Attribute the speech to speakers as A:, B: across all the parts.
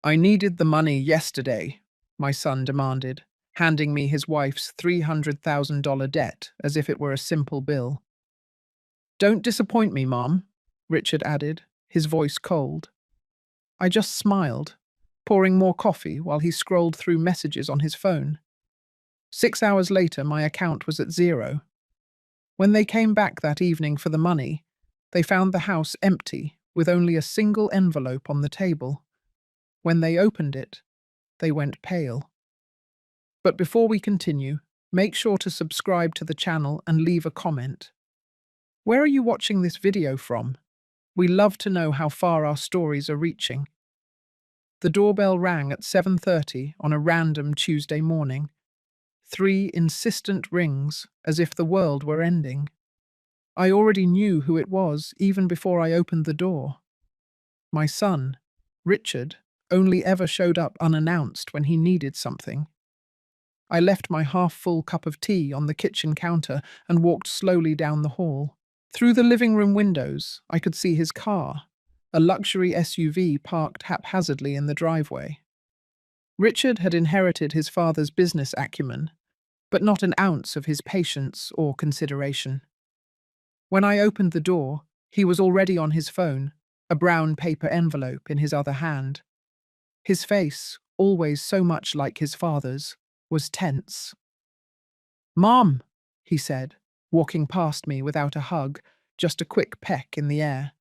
A: I needed the money yesterday, my son demanded, handing me his wife's $300,000 debt as if it were a simple bill. Don't disappoint me, Mom, Richard added, his voice cold. I just smiled, pouring more coffee while he scrolled through messages on his phone. 6 hours later, my account was at zero. When they came back that evening for the money, they found the house empty with only a single envelope on the table. When they opened it, they went pale. But before we continue, make sure to subscribe to the channel and leave a comment. Where are you watching this video from? We love to know how far our stories are reaching. The doorbell rang at 7:30 on a random Tuesday morning. 3 insistent rings, as if the world were ending. I already knew who it was even before I opened the door. My son, Richard, only ever showed up unannounced when he needed something. I left my half-full cup of tea on the kitchen counter and walked slowly down the hall. Through the living room windows, I could see his car, a luxury SUV parked haphazardly in the driveway. Richard had inherited his father's business acumen, but not an ounce of his patience or consideration. When I opened the door, he was already on his phone, a brown paper envelope in his other hand. His face, always so much like his father's, was tense. "Mom," he said, walking past me without a hug, just a quick peck in the air.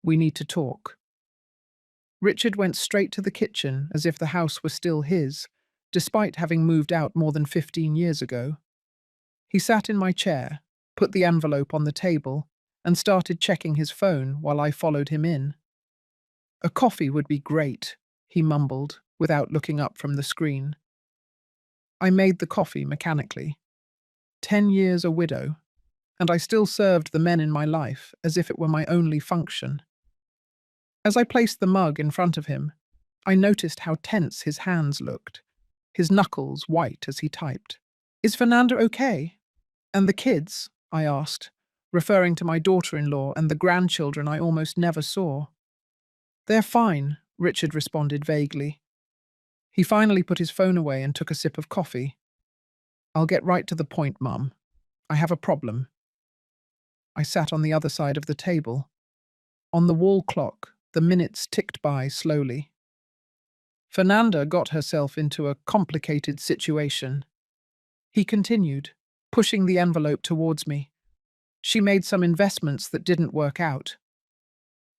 A: "We need to talk." Richard went straight to the kitchen as if the house were still his, despite having moved out more than 15 years ago. He sat in my chair, put the envelope on the table, and started checking his phone while I followed him in. "A coffee would be great," he mumbled, without looking up from the screen. I made the coffee mechanically. 10 years a widow, and I still served the men in my life as if it were my only function. As I placed the mug in front of him, I noticed how tense his hands looked, his knuckles white as he typed. "Is Fernanda okay? And the kids?" I asked, referring to my daughter-in-law and the grandchildren I almost never saw. "They're fine," Richard responded vaguely. He finally put his phone away and took a sip of coffee. "I'll get right to the point, Mum. I have a problem." I sat on the other side of the table. On the wall clock, the minutes ticked by slowly. "Fernanda got herself into a complicated situation," he continued, pushing the envelope towards me. "She made some investments that didn't work out."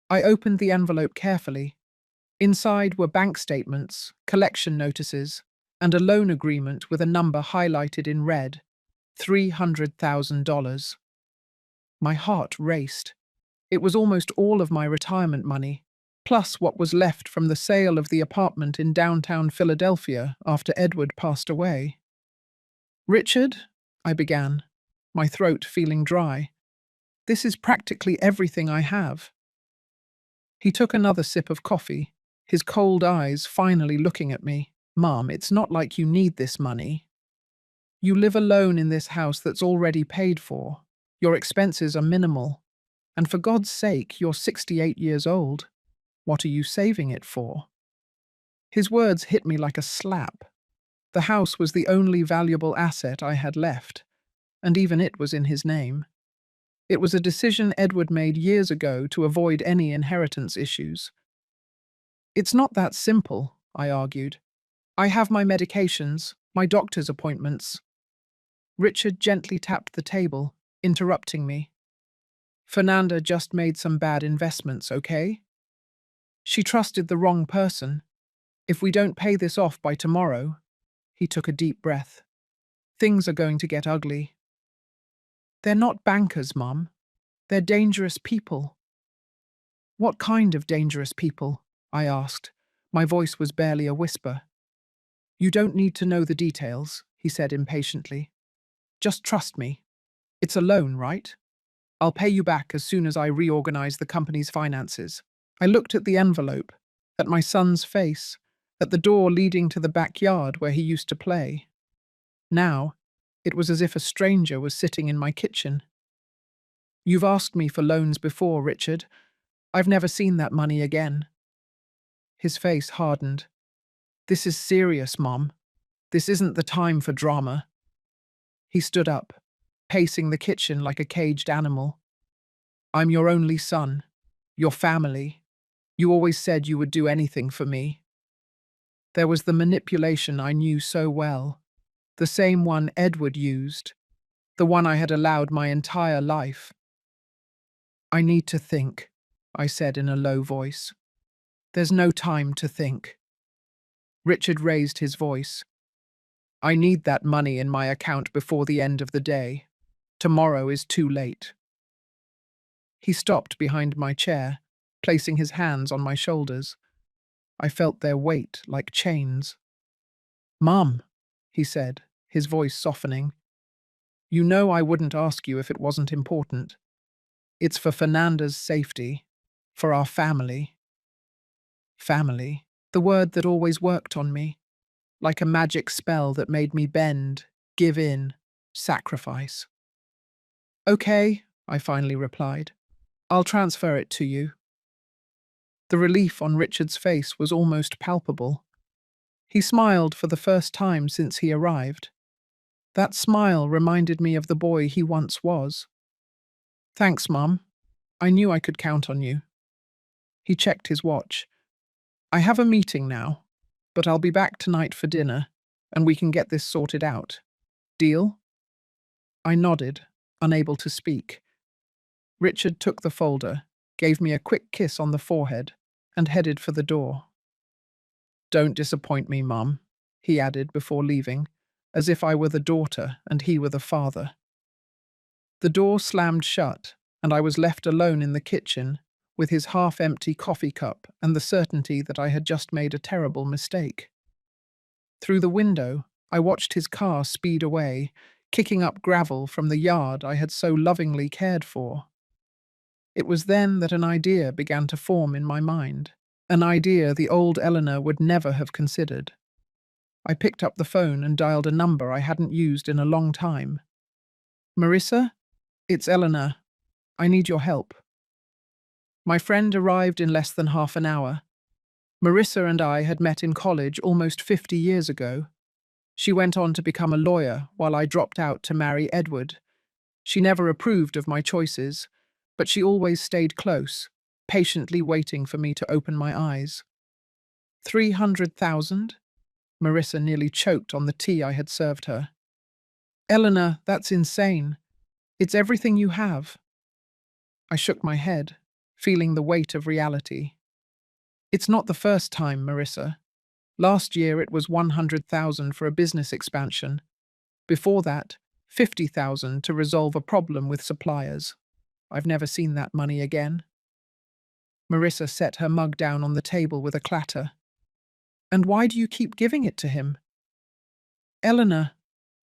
A: I opened the envelope carefully. Inside were bank statements, collection notices, and a loan agreement with a number highlighted in red, $300,000. My heart raced. It was almost all of my retirement money, plus what was left from the sale of the apartment in downtown Philadelphia after Edward passed away. "Richard," I began, my throat feeling dry. "This is practically everything I have." He took another sip of coffee, his cold eyes finally looking at me. "Mom, it's not like you need this money. You live alone in this house that's already paid for. Your expenses are minimal. And for God's sake, you're 68 years old. What are you saving it for?" His words hit me like a slap. The house was the only valuable asset I had left, and even it was in his name. It was a decision Edward made years ago to avoid any inheritance issues. "It's not that simple," I argued. "I have my medications, my doctor's appointments." Richard gently tapped the table, interrupting me. "Fernanda just made some bad investments, okay? She trusted the wrong person. If we don't pay this off by tomorrow," he took a deep breath, "things are going to get ugly." "They're not bankers, Mum. They're dangerous people." "What kind of dangerous people?" I asked. My voice was barely a whisper. "You don't need to know the details," he said impatiently. "Just trust me. It's a loan, right? I'll pay you back as soon as I reorganize the company's finances." I looked at the envelope, at my son's face, at the door leading to the backyard where he used to play. Now, it was as if a stranger was sitting in my kitchen. "You've asked me for loans before, Richard. I've never seen that money again." His face hardened. This is serious, Mom. This isn't the time for drama. He stood up, pacing the kitchen like a caged animal. I'm your only son, your family. You always said you would do anything for me. There was the manipulation I knew so well, the same one Edward used, the one I had allowed my entire life. I need to think, I said in a low voice. There's no time to think. Richard raised his voice. I need that money in my account before the end of the day. Tomorrow is too late. He stopped behind my chair, placing his hands on my shoulders. I felt their weight like chains. Mum, he said, his voice softening. You know I wouldn't ask you if it wasn't important. It's for Fernanda's safety, for our family. Family, the word that always worked on me, like a magic spell that made me bend, give in, sacrifice. Okay, I finally replied. I'll transfer it to you. The relief on Richard's face was almost palpable. He smiled for the first time since he arrived. That smile reminded me of the boy he once was. Thanks, Mum. I knew I could count on you. He checked his watch. I have a meeting now, but I'll be back tonight for dinner, and we can get this sorted out. Deal? I nodded, unable to speak. Richard took the folder, gave me a quick kiss on the forehead, and headed for the door. Don't disappoint me, Mum, he added before leaving, as if I were the daughter and he were the father. The door slammed shut, and I was left alone in the kitchen with his half-empty coffee cup and the certainty that I had just made a terrible mistake. Through the window, I watched his car speed away, kicking up gravel from the yard I had so lovingly cared for. It was then that an idea began to form in my mind, an idea the old Eleanor would never have considered. I picked up the phone and dialed a number I hadn't used in a long time. Marissa? It's Eleanor. I need your help. My friend arrived in less than half an hour. Marissa and I had met in college almost 50 years ago. She went on to become a lawyer while I dropped out to marry Edward. She never approved of my choices, but she always stayed close, patiently waiting for me to open my eyes. 300,000? Marissa nearly choked on the tea I had served her. Eleanor, that's insane. It's everything you have. I shook my head, feeling the weight of reality. It's not the first time, Marissa. Last year it was 100,000 for a business expansion. Before that, 50,000 to resolve a problem with suppliers. I've never seen that money again. Marissa set her mug down on the table with a clatter. And why do you keep giving it to him? Eleanor,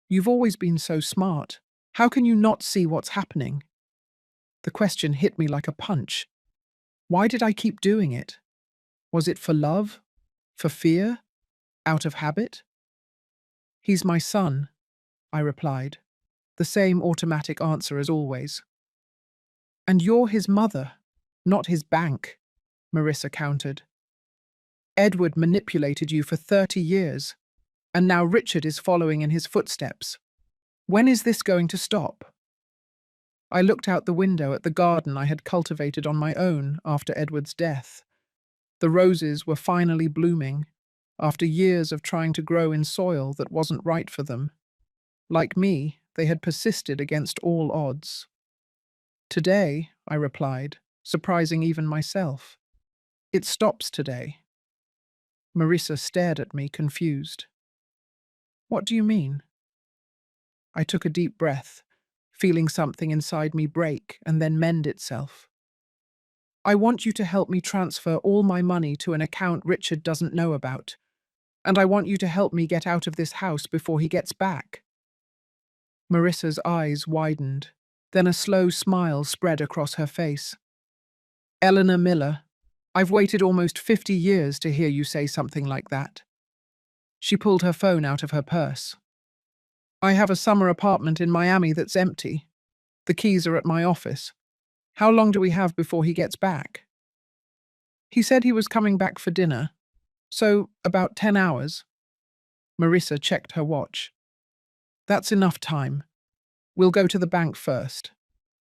A: you've always been so smart. How can you not see what's happening? The question hit me like a punch. Why did I keep doing it? Was it for love? For fear? Out of habit? He's my son, I replied. The same automatic answer as always. And you're his mother, not his bank, Marissa countered. Edward manipulated you for 30 years, and now Richard is following in his footsteps. When is this going to stop? I looked out the window at the garden I had cultivated on my own after Edward's death. The roses were finally blooming, after years of trying to grow in soil that wasn't right for them. Like me, they had persisted against all odds. Today, I replied, surprising even myself. It stops today. Marissa stared at me, confused. What do you mean? I took a deep breath, feeling something inside me break and then mend itself. I want you to help me transfer all my money to an account Richard doesn't know about, and I want you to help me get out of this house before he gets back. Marissa's eyes widened, then a slow smile spread across her face. Eleanor Miller, I've waited almost 50 years to hear you say something like that. She pulled her phone out of her purse. I have a summer apartment in Miami that's empty. The keys are at my office. How long do we have before he gets back? He said he was coming back for dinner, So, about 10 hours. Marissa checked her watch. That's enough time. We'll go to the bank first.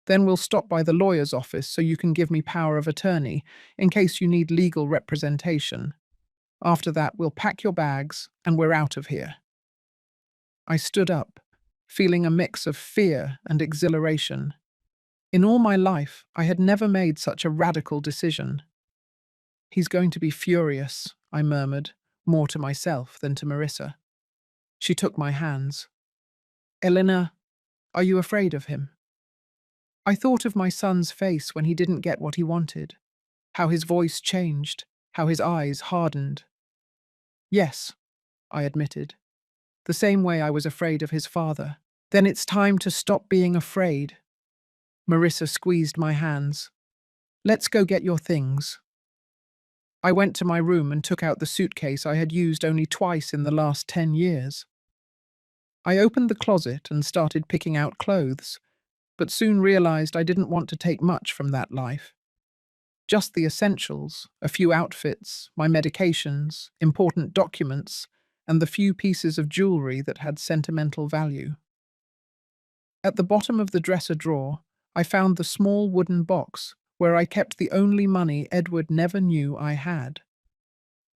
A: Then we'll stop by the lawyer's office so you can give me power of attorney in case you need legal representation. After that, we'll pack your bags and we're out of here. I stood up, feeling a mix of fear and exhilaration. In all my life, I had never made such a radical decision. He's going to be furious, I murmured, more to myself than to Marissa. She took my hands. Elena, are you afraid of him? I thought of my son's face when he didn't get what he wanted, how his voice changed, how his eyes hardened. Yes, I admitted, the same way I was afraid of his father. Then it's time to stop being afraid. Marissa squeezed my hands. Let's go get your things. I went to my room and took out the suitcase I had used only twice in the last 10 years. I opened the closet and started picking out clothes, but soon realized I didn't want to take much from that life. Just the essentials, a few outfits, my medications, important documents, and the few pieces of jewelry that had sentimental value. At the bottom of the dresser drawer, I found the small wooden box where I kept the only money Edward never knew I had.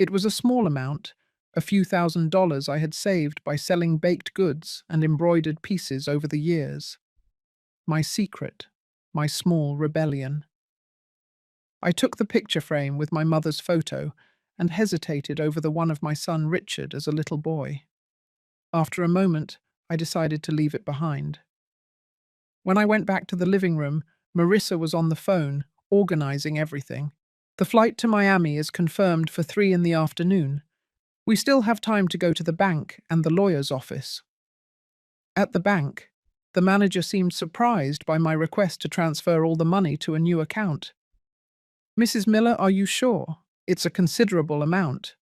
A: It was a small amount, a few $1,000s I had saved by selling baked goods and embroidered pieces over the years. My secret, my small rebellion. I took the picture frame with my mother's photo and hesitated over the one of my son Richard as a little boy. After a moment, I decided to leave it behind. When I went back to the living room, Marissa was on the phone, organizing everything. The flight to Miami is confirmed for 3 in the afternoon. We still have time to go to the bank and the lawyer's office. At the bank, the manager seemed surprised by my request to transfer all the money to a new account. Mrs. Miller, are you sure? It's a considerable amount.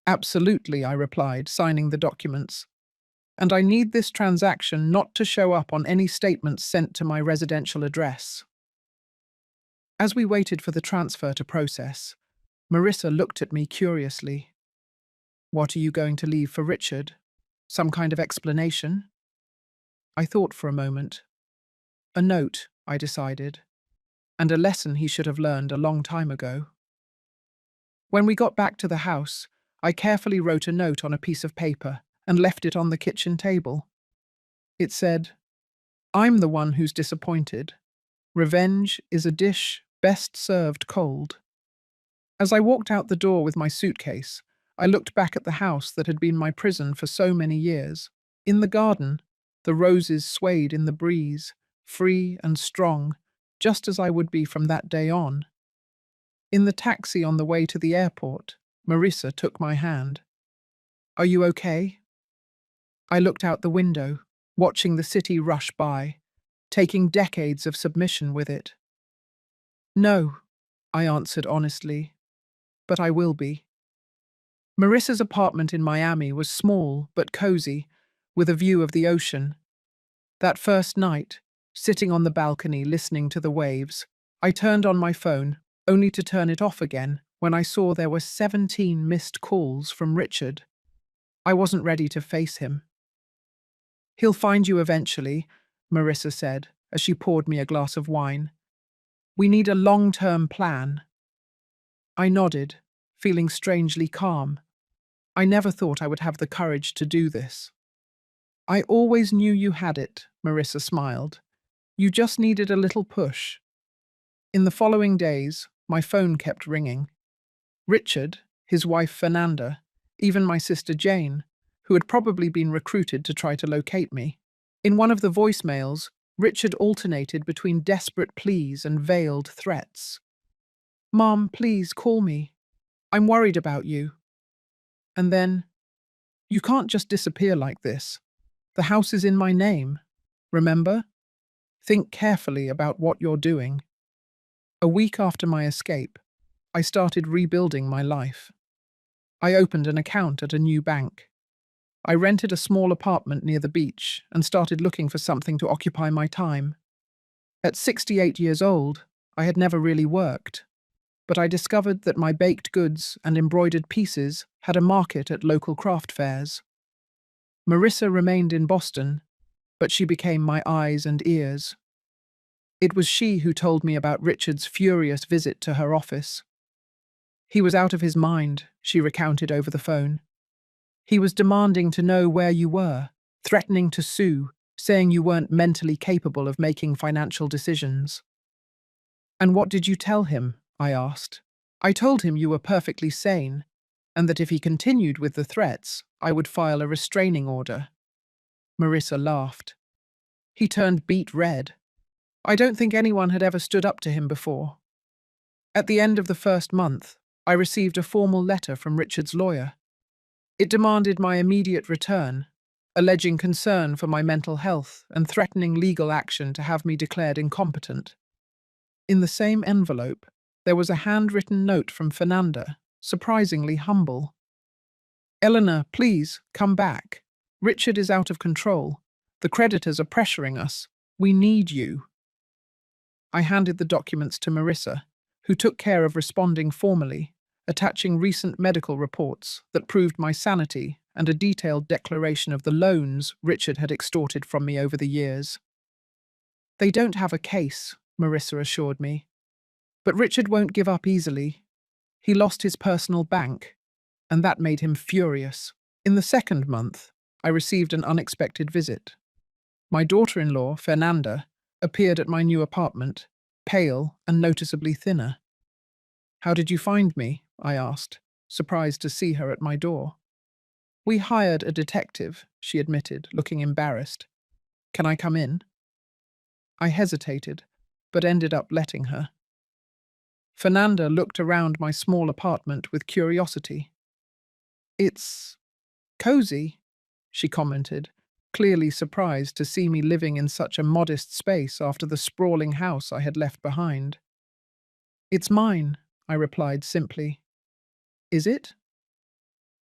A: Absolutely, I replied, signing the documents. And I need this transaction not to show up on any statements sent to my residential address. As we waited for the transfer to process, Marissa looked at me curiously. What are you going to leave for Richard? Some kind of explanation? I thought for a moment. A note, I decided, and a lesson he should have learned a long time ago. When we got back to the house, I carefully wrote a note on a piece of paper and left it on the kitchen table. It said, I'm the one who's disappointed. Revenge is a dish best served cold. As I walked out the door with my suitcase, I looked back at the house that had been my prison for so many years. In the garden, the roses swayed in the breeze, free and strong, just as I would be from that day on. In the taxi on the way to the airport, Marissa took my hand. Are you okay? I looked out the window, watching the city rush by, taking decades of submission with it. No, I answered honestly, but I will be. Marissa's apartment in Miami was small but cozy, with a view of the ocean. That first night, sitting on the balcony listening to the waves, I turned on my phone, only to turn it off again when I saw there were 17 missed calls from Richard. I wasn't ready to face him. He'll find you eventually, Marissa said as she poured me a glass of wine. We need a long-term plan. I nodded, feeling strangely calm. I never thought I would have the courage to do this. I always knew you had it, Marissa smiled. You just needed a little push. In the following days, my phone kept ringing. Richard, his wife Fernanda, even my sister Jane, who had probably been recruited to try to locate me. In one of the voicemails, Richard alternated between desperate pleas and veiled threats. Mom, please call me. I'm worried about you. And then, you can't just disappear like this. The house is in my name. Remember? Think carefully about what you're doing. A week after my escape, I started rebuilding my life. I opened an account at a new bank. I rented a small apartment near the beach and started looking for something to occupy my time. At 68 years old, I had never really worked. but I discovered that my baked goods and embroidered pieces had a market at local craft fairs. Marissa remained in Boston, but she became my eyes and ears. It was she who told me about Richard's furious visit to her office. He was out of his mind, she recounted over the phone. He was demanding to know where you were, threatening to sue, saying you weren't mentally capable of making financial decisions. And what did you tell him? I asked. I told him you were perfectly sane, and that if he continued with the threats, I would file a restraining order. Marissa laughed. He turned beet red. I don't think anyone had ever stood up to him before. At the end of the first month, I received a formal letter from Richard's lawyer. It demanded my immediate return, alleging concern for my mental health and threatening legal action to have me declared incompetent. In the same envelope, there was a handwritten note from Fernanda, surprisingly humble. Eleanor, please, come back. Richard is out of control. The creditors are pressuring us. We need you. I handed the documents to Marissa, who took care of responding formally, attaching recent medical reports that proved my sanity and a detailed declaration of the loans Richard had extorted from me over the years. They don't have a case, Marissa assured me. But Richard won't give up easily. He lost his personal bank, and that made him furious. In the second month, I received an unexpected visit. My daughter-in-law, Fernanda, appeared at my new apartment, pale and noticeably thinner. How did you find me? I asked, surprised to see her at my door. We hired a detective, she admitted, looking embarrassed. Can I come in? I hesitated, but ended up letting her. Fernanda looked around my small apartment with curiosity. It's cozy, she commented, clearly surprised to see me living in such a modest space after the sprawling house I had left behind. It's mine, I replied simply. Is it?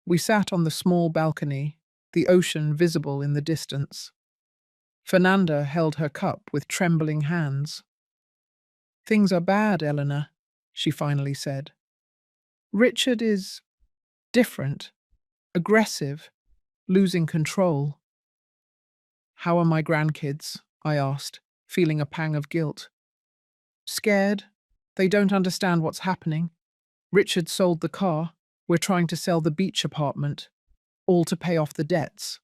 A: We sat on the small balcony, the ocean visible in the distance. Fernanda held her cup with trembling hands. Things are bad, Eleanor, she finally said. Richard is different, aggressive, losing control. How are my grandkids? I asked, feeling a pang of guilt. Scared. They don't understand what's happening. Richard sold the car. We're trying to sell the beach apartment, all to pay off the debts.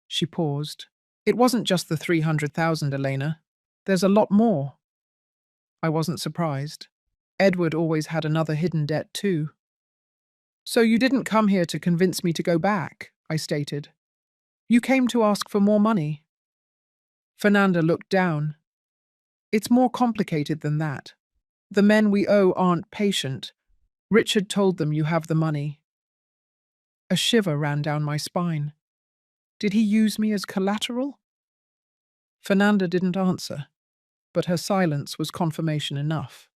A: She paused. It wasn't just the 300,000, Elena. There's a lot more. I wasn't surprised. Edward always had another hidden debt too. So you didn't come here to convince me to go back, I stated. You came to ask for more money. Fernanda looked down. It's more complicated than that. The men we owe aren't patient. Richard told them you have the money. A shiver ran down my spine. Did he use me as collateral? Fernanda didn't answer, but her silence was confirmation enough.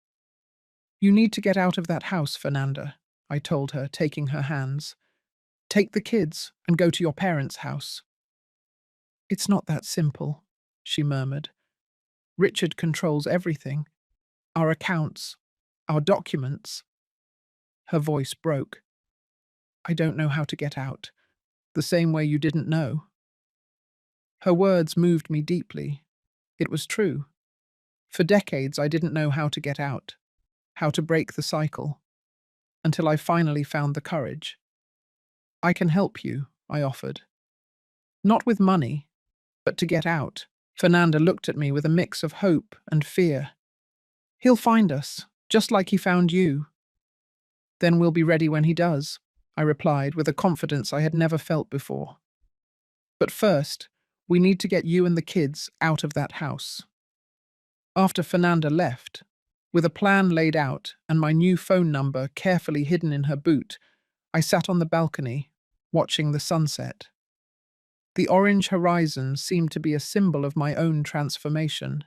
A: You need to get out of that house, Fernanda, I told her, taking her hands. Take the kids and go to your parents' house. It's not that simple, she murmured. Richard controls everything. Our accounts, our documents. Her voice broke. I don't know how to get out, the same way you didn't know. Her words moved me deeply. It was true. For decades I didn't know how to get out, how to break the cycle, until I finally found the courage. I can help you, I offered. Not with money, but to get out. Fernanda looked at me with a mix of hope and fear. He'll find us, just like he found you. Then we'll be ready when he does, I replied with a confidence I had never felt before. But first, we need to get you and the kids out of that house. After Fernanda left, with a plan laid out and my new phone number carefully hidden in her boot, I sat on the balcony, watching the sunset. The orange horizon seemed to be a symbol of my own transformation.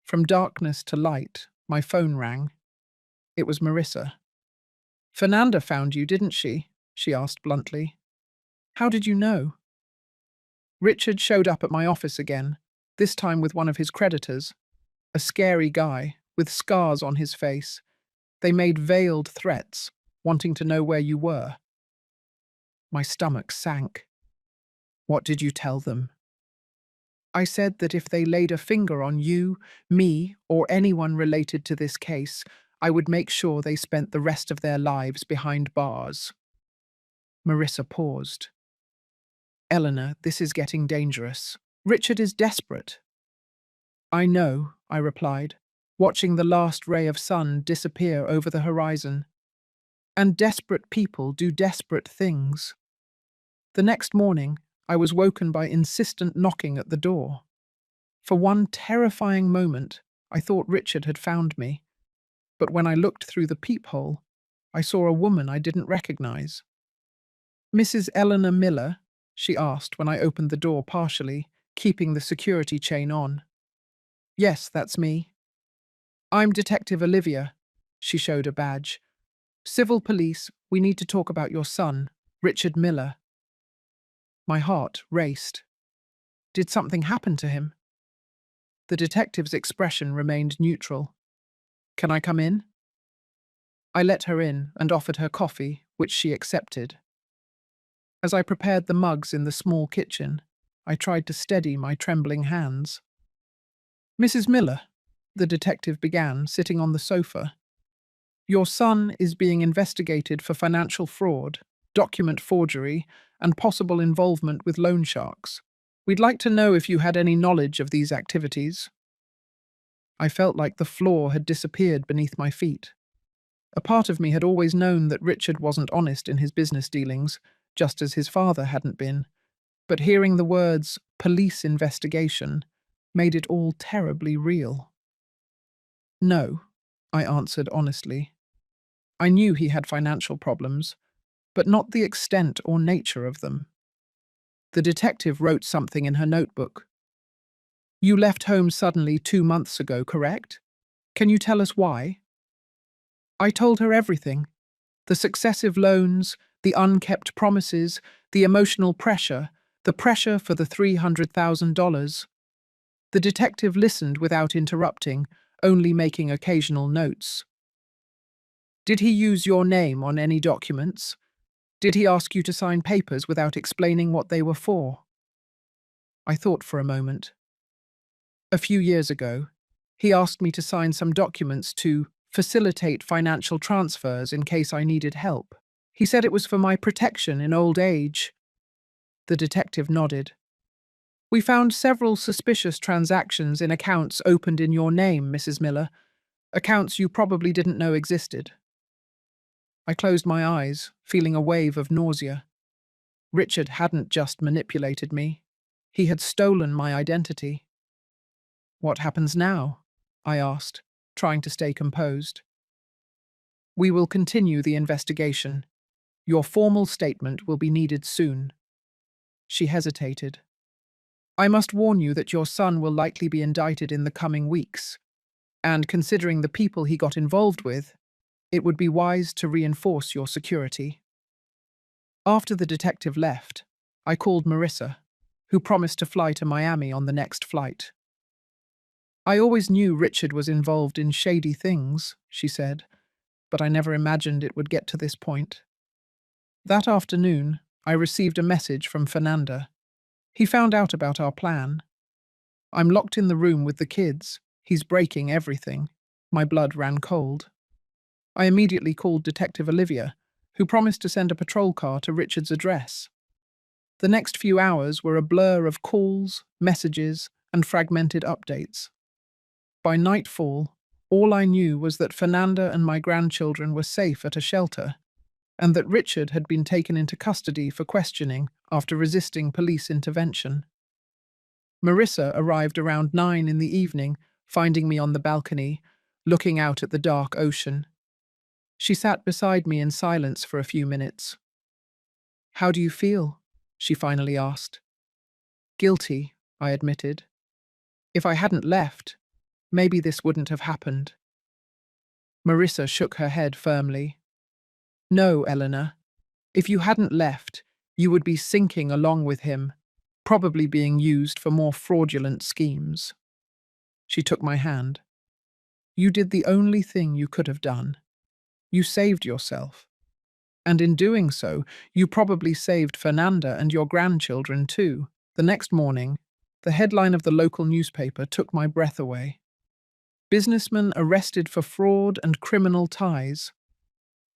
A: From darkness to light, my phone rang. It was Marissa. Fernanda found you, didn't she? She asked bluntly. How did you know? Richard showed up at my office again, this time with one of his creditors, a scary guy with scars on his face. They made veiled threats, wanting to know where you were. My stomach sank. What did you tell them? I said that if they laid a finger on you, me, or anyone related to this case, I would make sure they spent the rest of their lives behind bars. Marissa paused. Eleanor, this is getting dangerous. Richard is desperate. I know, I replied, watching the last ray of sun disappear over the horizon. And desperate people do desperate things. The next morning, I was woken by insistent knocking at the door. For one terrifying moment, I thought Richard had found me. But when I looked through the peephole, I saw a woman I didn't recognize. Mrs. Eleanor Miller? She asked when I opened the door partially, keeping the security chain on. Yes, that's me. I'm Detective Olivia. She showed a badge. Civil police, we need to talk about your son, Richard Miller. My heart raced. Did something happen to him? The detective's expression remained neutral. Can I come in? I let her in and offered her coffee, which she accepted. As I prepared the mugs in the small kitchen, I tried to steady my trembling hands. Mrs. Miller, the detective began, sitting on the sofa. Your son is being investigated for financial fraud, document forgery, and possible involvement with loan sharks. We'd like to know if you had any knowledge of these activities. I felt like the floor had disappeared beneath my feet. A part of me had always known that Richard wasn't honest in his business dealings, just as his father hadn't been. But hearing the words, police investigation, made it all terribly real. No, I answered honestly. I knew he had financial problems, but not the extent or nature of them. The detective wrote something in her notebook. You left home suddenly 2 months ago, correct? Can you tell us why? I told her everything. The successive loans, the unkept promises, the emotional pressure, the pressure for the $300,000. The detective listened without interrupting, only making occasional notes. Did he use your name on any documents? Did he ask you to sign papers without explaining what they were for? I thought for a moment. A few years ago, he asked me to sign some documents to facilitate financial transfers in case I needed help. He said it was for my protection in old age. The detective nodded. We found several suspicious transactions in accounts opened in your name, Mrs. Miller, accounts you probably didn't know existed. I closed my eyes, feeling a wave of nausea. Richard hadn't just manipulated me. He had stolen my identity. What happens now? I asked, trying to stay composed. We will continue the investigation. Your formal statement will be needed soon. She hesitated. I must warn you that your son will likely be indicted in the coming weeks, and considering the people he got involved with, it would be wise to reinforce your security. After the detective left, I called Marissa, who promised to fly to Miami on the next flight. I always knew Richard was involved in shady things, she said, but I never imagined it would get to this point. That afternoon, I received a message from Fernanda. He found out about our plan. I'm locked in the room with the kids. He's breaking everything. My blood ran cold. I immediately called Detective Olivia, who promised to send a patrol car to Richard's address. The next few hours were a blur of calls, messages, and fragmented updates. By nightfall, all I knew was that Fernanda and my grandchildren were safe at a shelter, and that Richard had been taken into custody for questioning after resisting police intervention. Marissa arrived around 9 in the evening, finding me on the balcony, looking out at the dark ocean. She sat beside me in silence for a few minutes. How do you feel? She finally asked. Guilty, I admitted. If I hadn't left, maybe this wouldn't have happened. Marissa shook her head firmly. No, Eleanor. If you hadn't left, you would be sinking along with him, probably being used for more fraudulent schemes. She took my hand. You did the only thing you could have done. You saved yourself. And in doing so, you probably saved Fernanda and your grandchildren too. The next morning, the headline of the local newspaper took my breath away. Businessman arrested for fraud and criminal ties.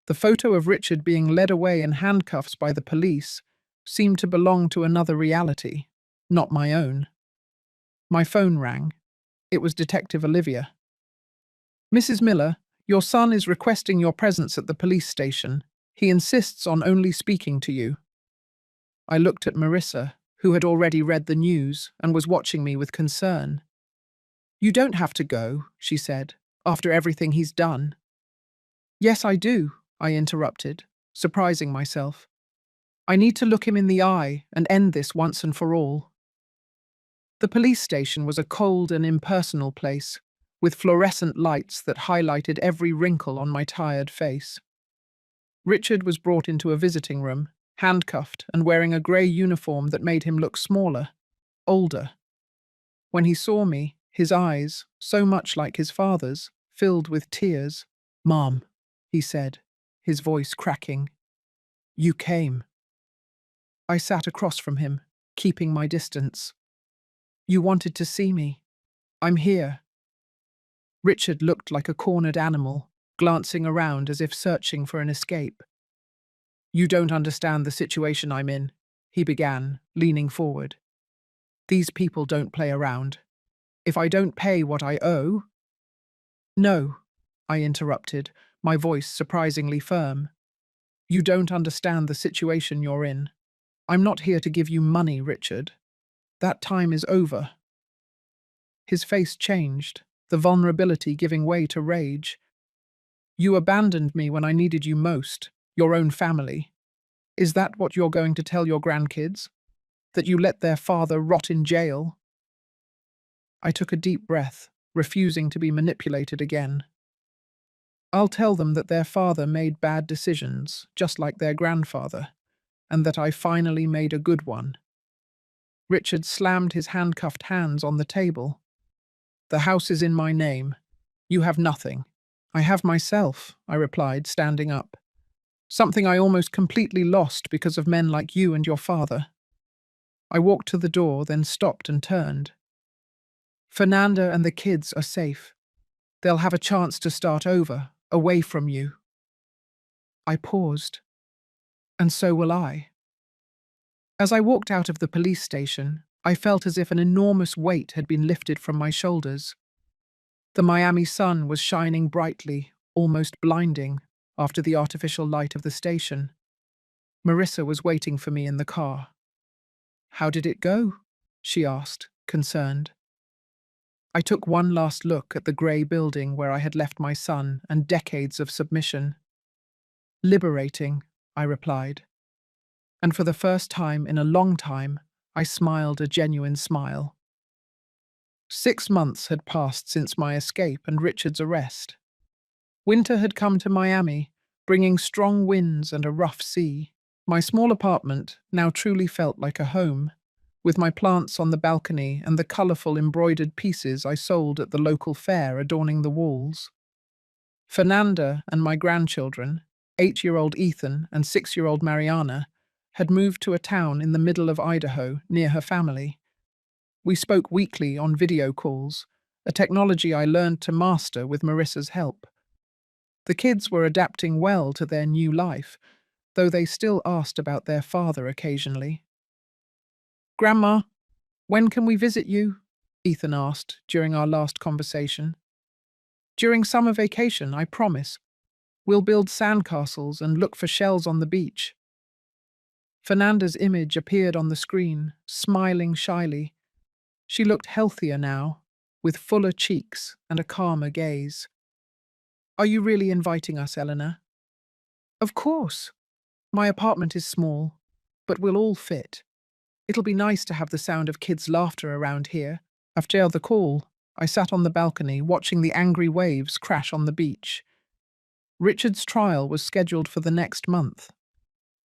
A: The photo of Richard being led away in handcuffs by the police seemed to belong to another reality, not my own. My phone rang. It was Detective Olivia. "Mrs. Miller, your son is requesting your presence at the police station. He insists on only speaking to you." I looked at Marissa, who had already read the news and was watching me with concern. "You don't have to go," she said, "after everything he's done." "Yes, I do," I interrupted, surprising myself. "I need to look him in the eye and end this once and for all." The police station was a cold and impersonal place, with fluorescent lights that highlighted every wrinkle on my tired face. Richard was brought into a visiting room, handcuffed and wearing a grey uniform that made him look smaller, older. When he saw me, his eyes, so much like his father's, filled with tears. "Mom," he said, his voice cracking. "You came." I sat across from him, keeping my distance. "You wanted to see me. I'm here." Richard looked like a cornered animal, glancing around as if searching for an escape. "You don't understand the situation I'm in," he began, leaning forward. "These people don't play around. If I don't pay what I owe—" "No," I interrupted, my voice surprisingly firm. "You don't understand the situation you're in. I'm not here to give you money, Richard. That time is over." His face changed, the vulnerability giving way to rage. "You abandoned me when I needed you most, your own family. Is that what you're going to tell your grandkids? That you let their father rot in jail?" I took a deep breath, refusing to be manipulated again. "I'll tell them that their father made bad decisions, just like their grandfather, and that I finally made a good one." Richard slammed his handcuffed hands on the table. "The house is in my name. You have nothing." "I have myself," I replied, standing up. "Something I almost completely lost because of men like you and your father." I walked to the door, then stopped and turned. "Fernanda and the kids are safe. They'll have a chance to start over, away from you." I paused. "And so will I." As I walked out of the police station, I felt as if an enormous weight had been lifted from my shoulders. The Miami sun was shining brightly, almost blinding, after the artificial light of the station. Marissa was waiting for me in the car. "How did it go?" she asked, concerned. I took one last look at the grey building where I had left my son and decades of submission. "Liberating," I replied. And for the first time in a long time, I smiled a genuine smile. 6 months had passed since my escape and Richard's arrest. Winter had come to Miami, bringing strong winds and a rough sea. My small apartment now truly felt like a home, with my plants on the balcony and the colourful embroidered pieces I sold at the local fair adorning the walls. Fernanda and my grandchildren, 8-year-old Ethan and 6-year-old Mariana, had moved to a town in the middle of Idaho near her family. We spoke weekly on video calls, a technology I learned to master with Marissa's help. The kids were adapting well to their new life, though they still asked about their father occasionally. "Grandma, when can we visit you?" Ethan asked during our last conversation. "During summer vacation, I promise. We'll build sandcastles and look for shells on the beach." Fernanda's image appeared on the screen, smiling shyly. She looked healthier now, with fuller cheeks and a calmer gaze. "Are you really inviting us, Eleanor?" "Of course. My apartment is small, but we'll all fit. It'll be nice to have the sound of kids' laughter around here." After the call, I sat on the balcony watching the angry waves crash on the beach. Richard's trial was scheduled for the next month.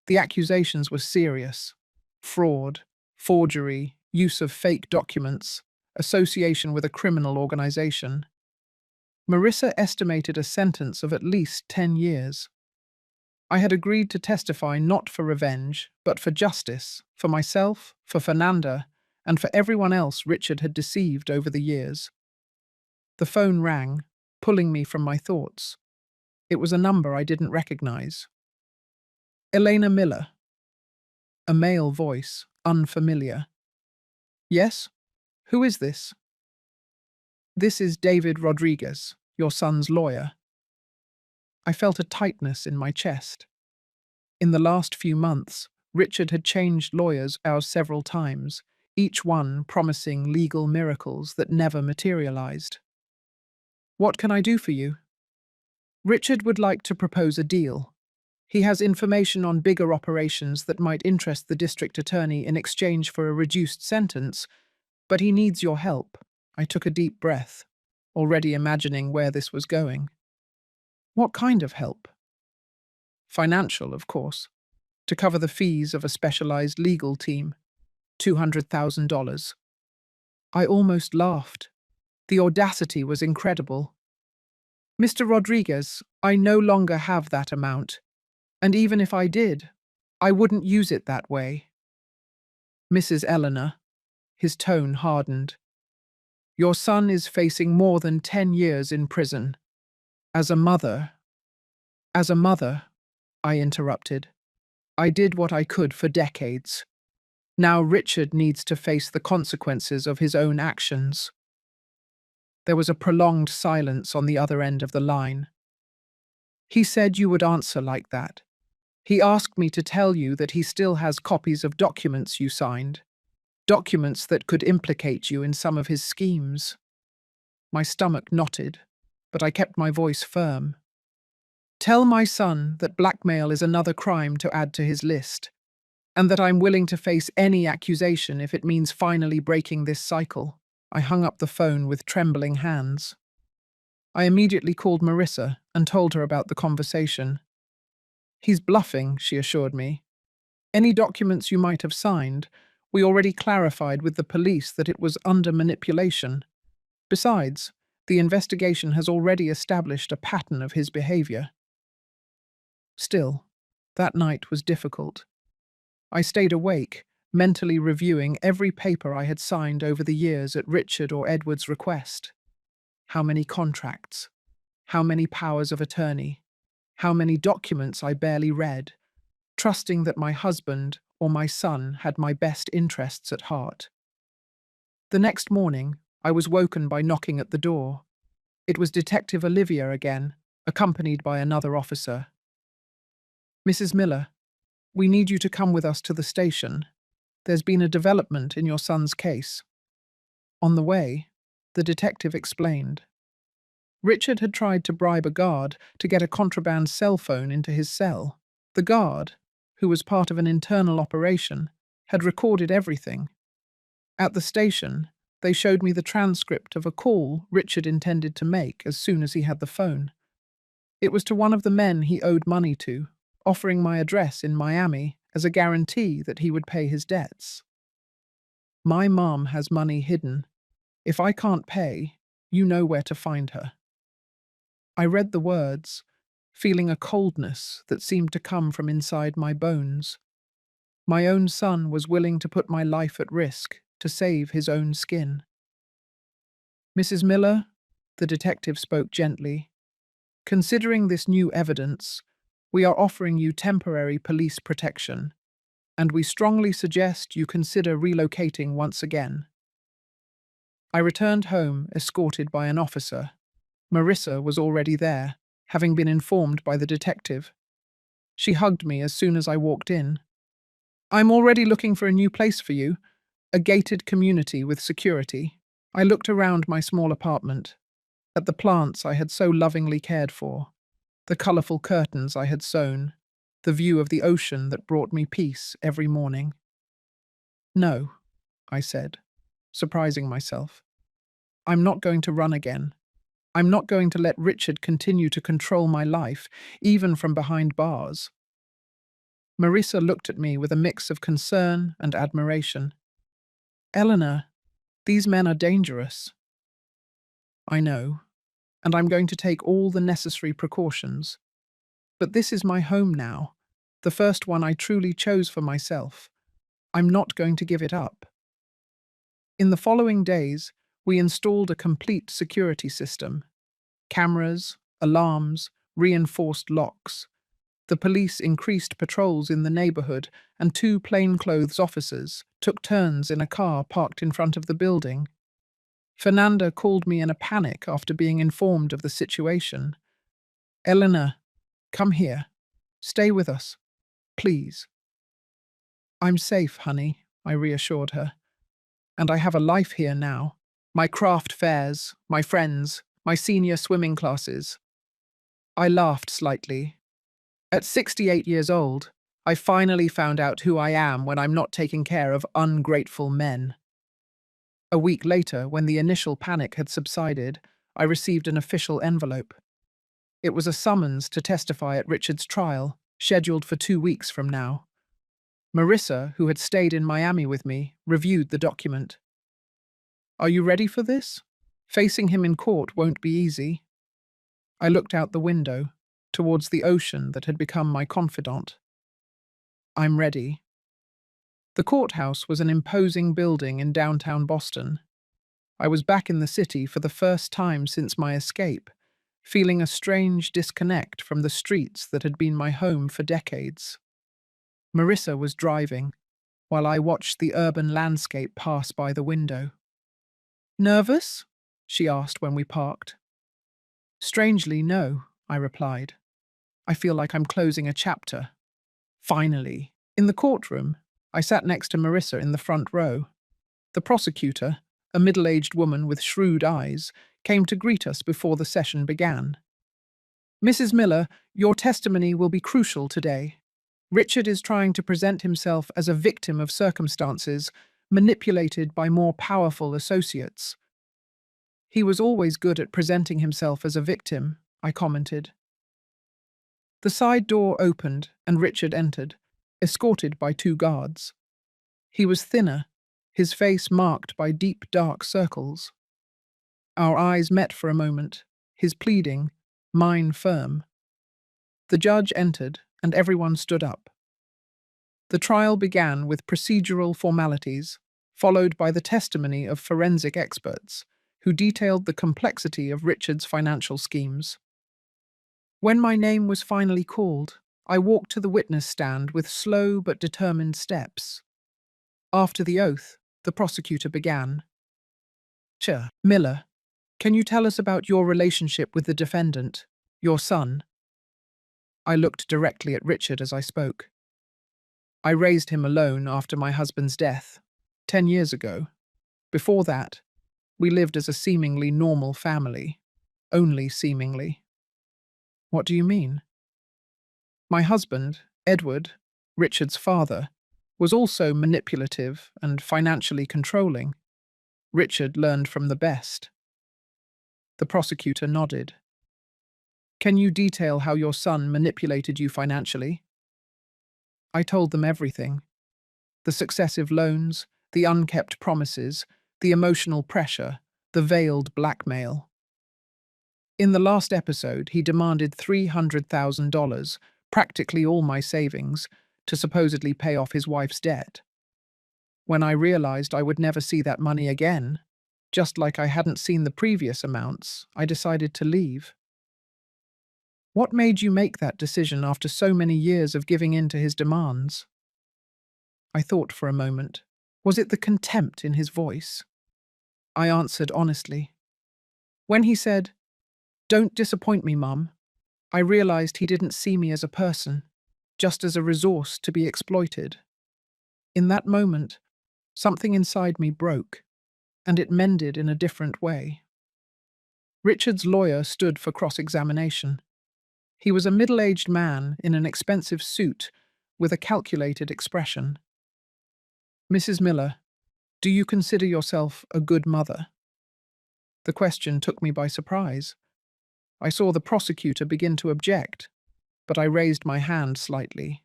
A: The accusations were serious: fraud, forgery, use of fake documents, association with a criminal organization. Marissa estimated a sentence of at least 10 years. I had agreed to testify not for revenge, but for justice, for myself, for Fernanda, and for everyone else Richard had deceived over the years. The phone rang, pulling me from my thoughts. It was a number I didn't recognize. Elena Miller. A male voice, unfamiliar. Yes? Who is this? This is David Rodriguez, your son's lawyer. I felt a tightness in my chest. In the last few months, Richard had changed lawyers several times, each one promising legal miracles that never materialized. What can I do for you? Richard would like to propose a deal. He has information on bigger operations that might interest the district attorney in exchange for a reduced sentence, but he needs your help. I took a deep breath, already imagining where this was going. What kind of help? Financial, of course, to cover the fees of a specialized legal team, $200,000. I almost laughed. The audacity was incredible. Mr. Rodriguez, I no longer have that amount, and even if I did, I wouldn't use it that way. Mrs. Eleanor, his tone hardened. Your son is facing more than 10 years in prison. As a mother, I interrupted. I did what I could for decades. Now Richard needs to face the consequences of his own actions. There was a prolonged silence on the other end of the line. He said you would answer like that. He asked me to tell you that he still has copies of documents you signed, documents that could implicate you in some of his schemes. My stomach knotted, but I kept my voice firm. Tell my son that blackmail is another crime to add to his list, and that I'm willing to face any accusation if it means finally breaking this cycle. I hung up the phone with trembling hands. I immediately called Marissa and told her about the conversation. He's bluffing, she assured me. Any documents you might have signed, we already clarified with the police that it was under manipulation. Besides, the investigation has already established a pattern of his behavior. Still, that night was difficult. I stayed awake, mentally reviewing every paper I had signed over the years at Richard or Edward's request. How many contracts? How many powers of attorney? How many documents I barely read, trusting that my husband or my son had my best interests at heart. The next morning, I was woken by knocking at the door. It was Detective Olivia again, accompanied by another officer. Mrs. Miller, we need you to come with us to the station. There's been a development in your son's case. On the way, the detective explained. Richard had tried to bribe a guard to get a contraband cell phone into his cell. The guard, who was part of an internal operation, had recorded everything. At the station, they showed me the transcript of a call Richard intended to make as soon as he had the phone. It was to one of the men he owed money to, offering my address in Miami as a guarantee that he would pay his debts. My mom has money hidden. If I can't pay, you know where to find her. I read the words, feeling a coldness that seemed to come from inside my bones. My own son was willing to put my life at risk to save his own skin. Mrs. Miller, the detective spoke gently, considering this new evidence, we are offering you temporary police protection, and we strongly suggest you consider relocating once again. I returned home, escorted by an officer. Marissa was already there, having been informed by the detective. She hugged me as soon as I walked in. I'm already looking for a new place for you, a gated community with security. I looked around my small apartment, at the plants I had so lovingly cared for, the colourful curtains I had sewn, the view of the ocean that brought me peace every morning. No, I said, surprising myself. I'm not going to run again. I'm not going to let Richard continue to control my life, even from behind bars. Marissa looked at me with a mix of concern and admiration. Eleanor, these men are dangerous. I know, and I'm going to take all the necessary precautions. But this is my home now, the first one I truly chose for myself. I'm not going to give it up. In the following days, we installed a complete security system: cameras, alarms, reinforced locks. The police increased patrols in the neighborhood, and two plainclothes officers took turns in a car parked in front of the building. Fernanda called me in a panic after being informed of the situation. "Eleanor, come here. Stay with us, please." "I'm safe, honey," I reassured her. "And I have a life here now. My craft fairs, my friends, my senior swimming classes." I laughed slightly. At 68 years old, I finally found out who I am when I'm not taking care of ungrateful men. A week later, when the initial panic had subsided, I received an official envelope. It was a summons to testify at Richard's trial, scheduled for 2 weeks from now. Marissa, who had stayed in Miami with me, reviewed the document. "Are you ready for this? Facing him in court won't be easy." I looked out the window, towards the ocean that had become my confidant. "I'm ready." The courthouse was an imposing building in downtown Boston. I was back in the city for the first time since my escape, feeling a strange disconnect from the streets that had been my home for decades. Marissa was driving, while I watched the urban landscape pass by the window. "Nervous?" she asked when we parked. "Strangely, no," I replied. "I feel like I'm closing a chapter. Finally." In the courtroom, I sat next to Marissa in the front row. The prosecutor, a middle-aged woman with shrewd eyes, came to greet us before the session began. "Mrs. Miller, your testimony will be crucial today. Richard is trying to present himself as a victim of circumstances manipulated by more powerful associates." "He was always good at presenting himself as a victim," I commented. The side door opened and Richard entered, escorted by two guards. He was thinner, his face marked by deep dark circles. Our eyes met for a moment, his pleading, mine firm. The judge entered, and everyone stood up. The trial began with procedural formalities, followed by the testimony of forensic experts, who detailed the complexity of Richard's financial schemes. When my name was finally called, I walked to the witness stand with slow but determined steps. After the oath, the prosecutor began. "Sir Miller, can you tell us about your relationship with the defendant, your son?" I looked directly at Richard as I spoke. "I raised him alone after my husband's death, 10 years ago. Before that, we lived as a seemingly normal family, only seemingly." "What do you mean?" "My husband, Edward, Richard's father, was also manipulative and financially controlling. Richard learned from the best." The prosecutor nodded. "Can you detail how your son manipulated you financially?" I told them everything: the successive loans, the unkept promises, the emotional pressure, the veiled blackmail. In the last episode, he demanded $300,000, practically all my savings, to supposedly pay off his wife's debt. When I realized I would never see that money again, just like I hadn't seen the previous amounts, I decided to leave. "What made you make that decision after so many years of giving in to his demands?" I thought for a moment. Was it the contempt in his voice? I answered honestly. When he said, "Don't disappoint me, Mum," I realized he didn't see me as a person, just as a resource to be exploited. In that moment, something inside me broke, and it mended in a different way. Richard's lawyer stood for cross-examination. He was a middle-aged man in an expensive suit with a calculated expression. "Mrs. Miller, do you consider yourself a good mother?" The question took me by surprise. I saw the prosecutor begin to object, but I raised my hand slightly.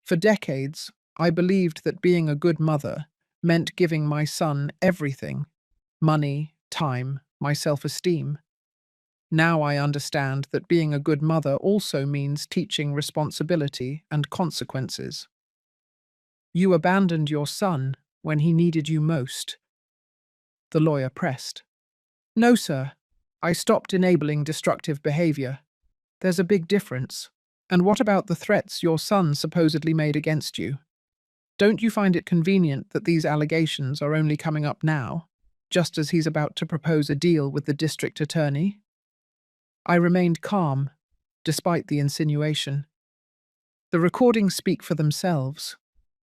A: For decades, I believed that being a good mother meant giving my son everything: money, time, my self-esteem. Now I understand that being a good mother also means teaching responsibility and consequences. You abandoned your son when he needed you most, the lawyer pressed. No, sir. I stopped enabling destructive behavior. There's a big difference. And what about the threats your son supposedly made against you? Don't you find it convenient that these allegations are only coming up now, just as he's about to propose a deal with the district attorney? I remained calm, despite the insinuation. The recordings speak for themselves.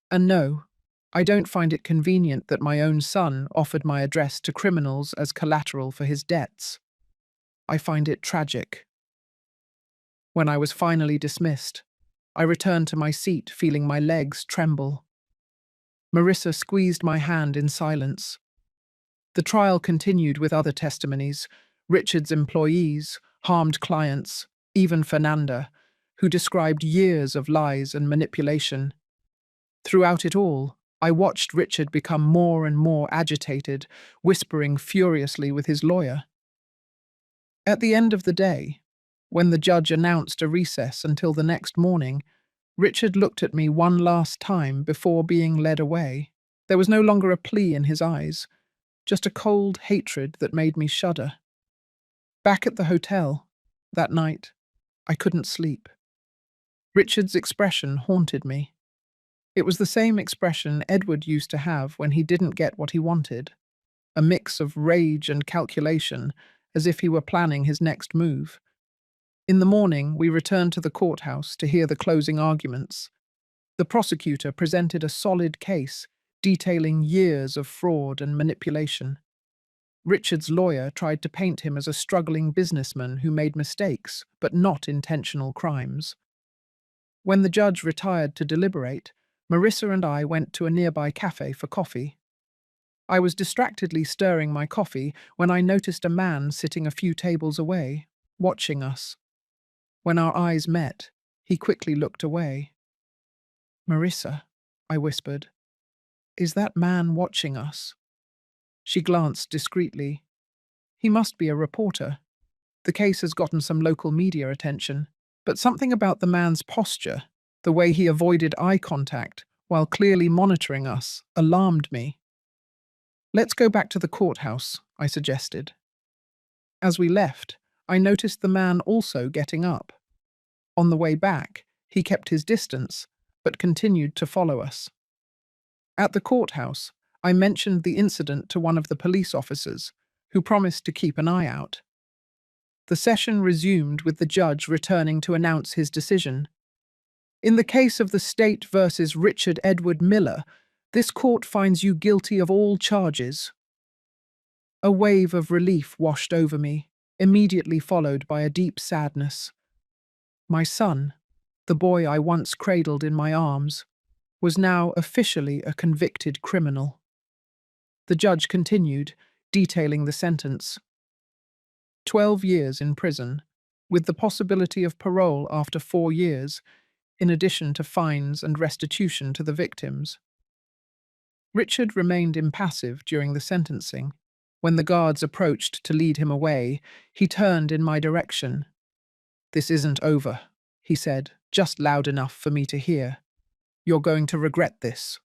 A: And no, I don't find it convenient that my own son offered my address to criminals as collateral for his debts. I find it tragic. When I was finally dismissed, I returned to my seat feeling my legs tremble. Marissa squeezed my hand in silence. The trial continued with other testimonies, Richard's employees, harmed clients, even Fernanda, who described years of lies and manipulation. Throughout it all, I watched Richard become more and more agitated, whispering furiously with his lawyer. At the end of the day, when the judge announced a recess until the next morning, Richard looked at me one last time before being led away. There was no longer a plea in his eyes, just a cold hatred that made me shudder. Back at the hotel, that night, I couldn't sleep. Richard's expression haunted me. It was the same expression Edward used to have when he didn't get what he wanted, a mix of rage and calculation, as if he were planning his next move. In the morning, we returned to the courthouse to hear the closing arguments. The prosecutor presented a solid case, detailing years of fraud and manipulation. Richard's lawyer tried to paint him as a struggling businessman who made mistakes, but not intentional crimes. When the judge retired to deliberate, Marissa and I went to a nearby cafe for coffee. I was distractedly stirring my coffee when I noticed a man sitting a few tables away, watching us. When our eyes met, he quickly looked away. "Marissa," I whispered, "is that man watching us?" She glanced discreetly. "He must be a reporter. The case has gotten some local media attention, but something about the man's posture, the way he avoided eye contact while clearly monitoring us, alarmed me." "Let's go back to the courthouse," I suggested. As we left, I noticed the man also getting up. On the way back, he kept his distance, but continued to follow us. At the courthouse, I mentioned the incident to one of the police officers, who promised to keep an eye out. The session resumed with the judge returning to announce his decision. "In the case of the State versus Richard Edward Miller, this court finds you guilty of all charges." A wave of relief washed over me, immediately followed by a deep sadness. My son, the boy I once cradled in my arms, was now officially a convicted criminal. The judge continued, detailing the sentence. 12 years in prison, with the possibility of parole after 4 years, in addition to fines and restitution to the victims. Richard remained impassive during the sentencing. When the guards approached to lead him away, he turned in my direction. "This isn't over," he said, just loud enough for me to hear. "You're going to regret this."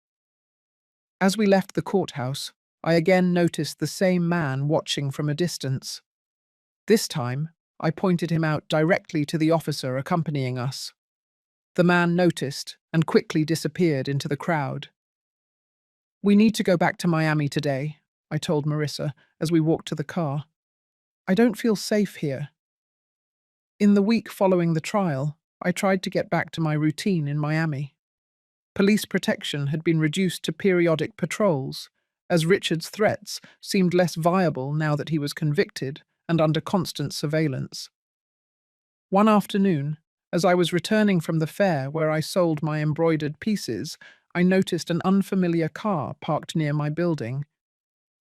A: As we left the courthouse, I again noticed the same man watching from a distance. This time, I pointed him out directly to the officer accompanying us. The man noticed and quickly disappeared into the crowd. "We need to go back to Miami today," I told Marissa as we walked to the car. "I don't feel safe here." In the week following the trial, I tried to get back to my routine in Miami. Police protection had been reduced to periodic patrols, as Richard's threats seemed less viable now that he was convicted and under constant surveillance. One afternoon, as I was returning from the fair where I sold my embroidered pieces, I noticed an unfamiliar car parked near my building.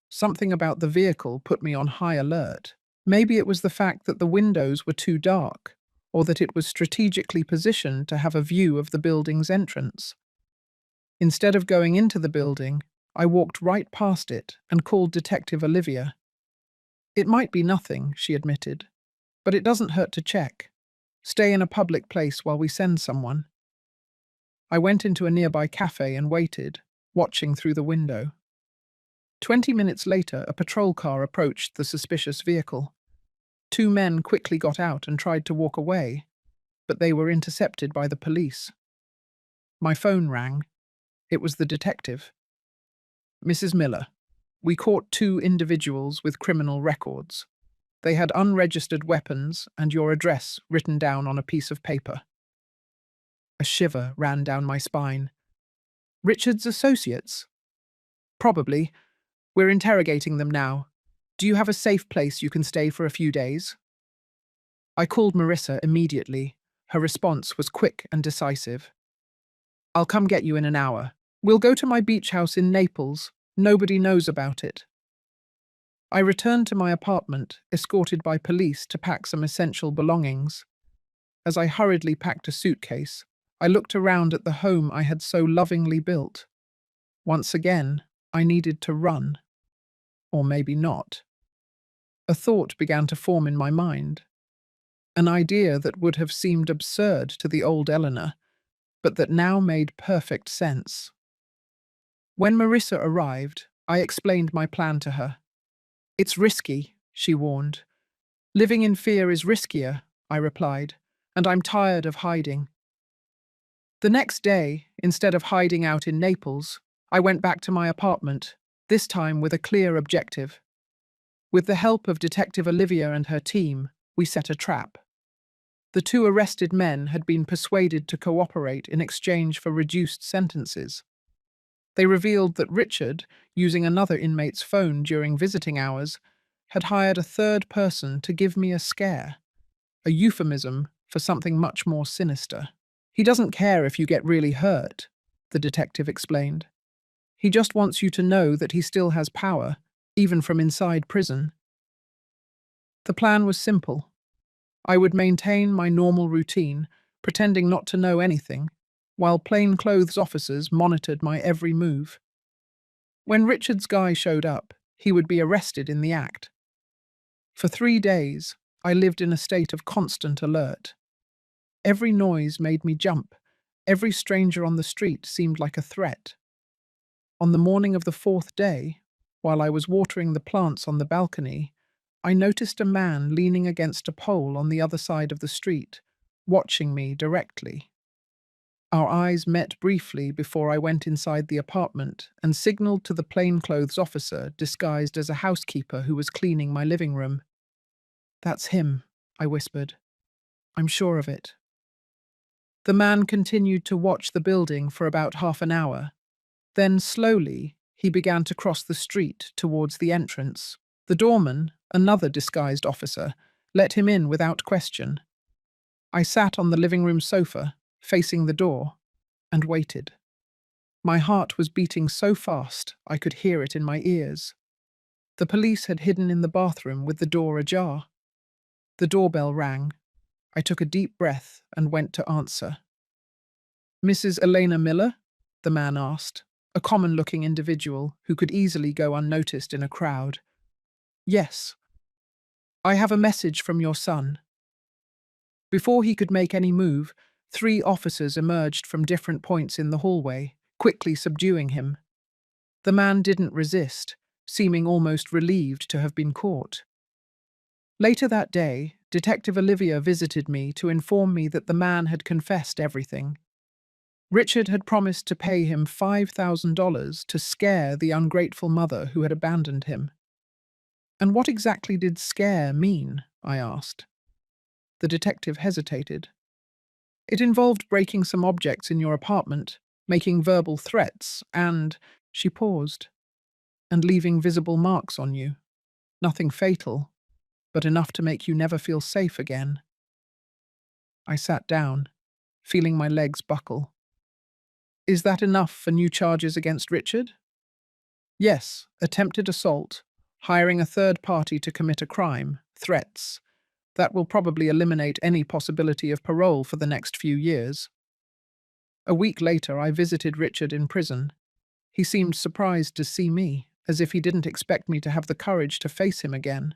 A: Something about the vehicle put me on high alert. Maybe it was the fact that the windows were too dark, or that it was strategically positioned to have a view of the building's entrance. Instead of going into the building, I walked right past it and called Detective Olivia. "It might be nothing," she admitted, But it doesn't hurt to check. Stay in a public place while we send someone. I went into a nearby cafe and waited, watching through the window. 20 minutes later, a patrol car approached the suspicious vehicle. Two men quickly got out and tried to walk away, but they were intercepted by the police. My phone rang. It was the detective. Mrs. Miller, we caught two individuals with criminal records. They had unregistered weapons and your address written down on a piece of paper. A shiver ran down my spine. Richard's associates? Probably. We're interrogating them now. Do you have a safe place you can stay for a few days? I called Marissa immediately. Her response was quick and decisive. I'll come get you in an hour. We'll go to my beach house in Naples. Nobody knows about it. I returned to my apartment, escorted by police to pack some essential belongings. As I hurriedly packed a suitcase, I looked around at the home I had so lovingly built. Once again, I needed to run. Or maybe not. A thought began to form in my mind. An idea that would have seemed absurd to the old Eleanor, but that now made perfect sense. When Marissa arrived, I explained my plan to her. It's risky, she warned. Living in fear is riskier, I replied, and I'm tired of hiding. The next day, instead of hiding out in Naples, I went back to my apartment, this time with a clear objective. With the help of Detective Olivia and her team, we set a trap. The two arrested men had been persuaded to cooperate in exchange for reduced sentences. They revealed that Richard, using another inmate's phone during visiting hours, had hired a third person to give me a scare, a euphemism for something much more sinister. He doesn't care if you get really hurt, the detective explained. He just wants you to know that he still has power, even from inside prison. The plan was simple. I would maintain my normal routine, pretending not to know anything, while plainclothes officers monitored my every move. When Richard's guy showed up, he would be arrested in the act. For 3 days, I lived in a state of constant alert. Every noise made me jump. Every stranger on the street seemed like a threat. On the morning of the 4th day, while I was watering the plants on the balcony, I noticed a man leaning against a pole on the other side of the street, watching me directly. Our eyes met briefly before I went inside the apartment and signaled to the plainclothes officer disguised as a housekeeper who was cleaning my living room. "That's him," I whispered. "I'm sure of it." The man continued to watch the building for about half an hour. Then, slowly, he began to cross the street towards the entrance. The doorman, another disguised officer, let him in without question. I sat on the living room sofa, facing the door, and waited. My heart was beating so fast I could hear it in my ears. The police had hidden in the bathroom with the door ajar. The doorbell rang. I took a deep breath and went to answer. "Mrs. Elena Miller?" the man asked, a common-looking individual who could easily go unnoticed in a crowd. "Yes. I have a message from your son." Before he could make any move, 3 officers emerged from different points in the hallway, quickly subduing him. The man didn't resist, seeming almost relieved to have been caught. Later that day, Detective Olivia visited me to inform me that the man had confessed everything. Richard had promised to pay him $5,000 to scare the ungrateful mother who had abandoned him. "And what exactly did scare mean?" I asked. The detective hesitated. "It involved breaking some objects in your apartment, making verbal threats, and," she paused, "and leaving visible marks on you. Nothing fatal, but enough to make you never feel safe again." I sat down, feeling my legs buckle. "Is that enough for new charges against Richard?" "Yes, attempted assault, hiring a third party to commit a crime, threats. That will probably eliminate any possibility of parole for the next few years." A week later, I visited Richard in prison. He seemed surprised to see me, as if he didn't expect me to have the courage to face him again.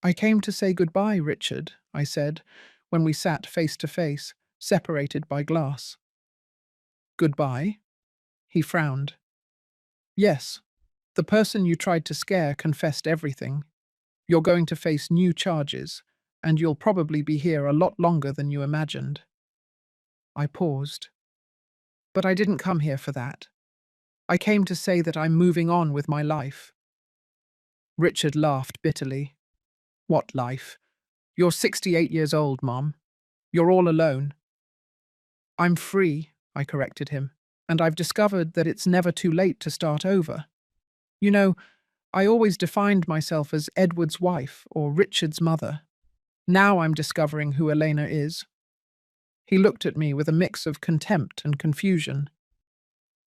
A: I came to say goodbye, Richard, I said, when we sat face to face, separated by glass. Goodbye? He frowned. Yes, the person you tried to scare confessed everything. You're going to face new charges, and you'll probably be here a lot longer than you imagined. I paused. But I didn't come here for that. I came to say that I'm moving on with my life. Richard laughed bitterly. What life? You're 68 years old, Mom. You're all alone. I'm free, I corrected him, and I've discovered that it's never too late to start over. You know, I always defined myself as Edward's wife or Richard's mother. Now I'm discovering who Elena is. He looked at me with a mix of contempt and confusion.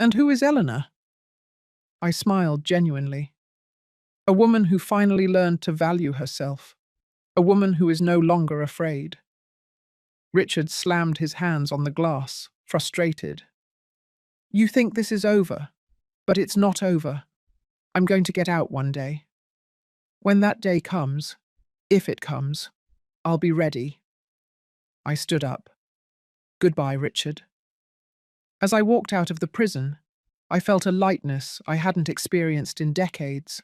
A: And who is Eleanor? I smiled genuinely. A woman who finally learned to value herself. A woman who is no longer afraid. Richard slammed his hands on the glass, frustrated. You think this is over, but it's not over. I'm going to get out one day. When that day comes, if it comes, I'll be ready. I stood up. Goodbye, Richard. As I walked out of the prison, I felt a lightness I hadn't experienced in decades.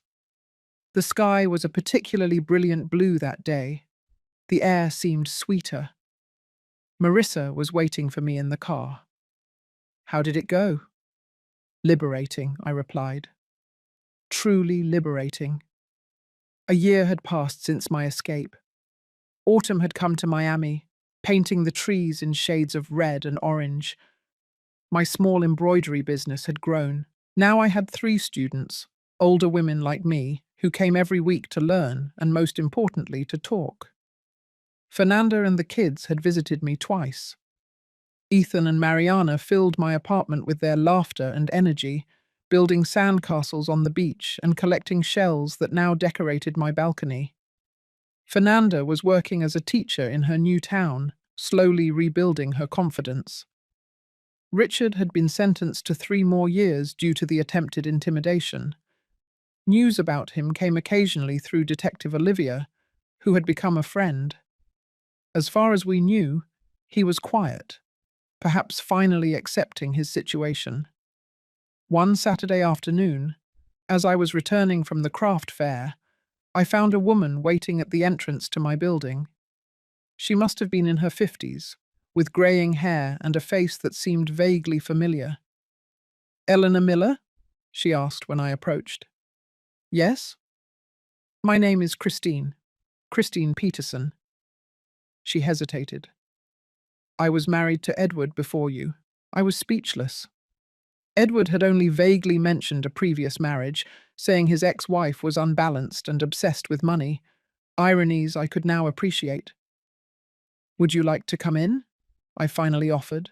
A: The sky was a particularly brilliant blue that day. The air seemed sweeter. Marissa was waiting for me in the car. How did it go? Liberating, I replied. Truly liberating. A year had passed since my escape. Autumn had come to Miami, painting the trees in shades of red and orange. My small embroidery business had grown. Now I had 3 students, older women like me, who came every week to learn and, most importantly, to talk. Fernanda and the kids had visited me twice. Ethan and Mariana filled my apartment with their laughter and energy, building sandcastles on the beach and collecting shells that now decorated my balcony. Fernanda was working as a teacher in her new town, slowly rebuilding her confidence. Richard had been sentenced to 3 more years due to the attempted intimidation. News about him came occasionally through Detective Olivia, who had become a friend. As far as we knew, he was quiet, perhaps finally accepting his situation. One Saturday afternoon, as I was returning from the craft fair, I found a woman waiting at the entrance to my building. She must have been in her 50s, with greying hair and a face that seemed vaguely familiar. Eleanor Miller? She asked when I approached. Yes? My name is Christine Peterson. She hesitated. I was married to Edward before you. I was speechless. Edward had only vaguely mentioned a previous marriage, saying his ex-wife was unbalanced and obsessed with money, ironies I could now appreciate. Would you like to come in? I finally offered.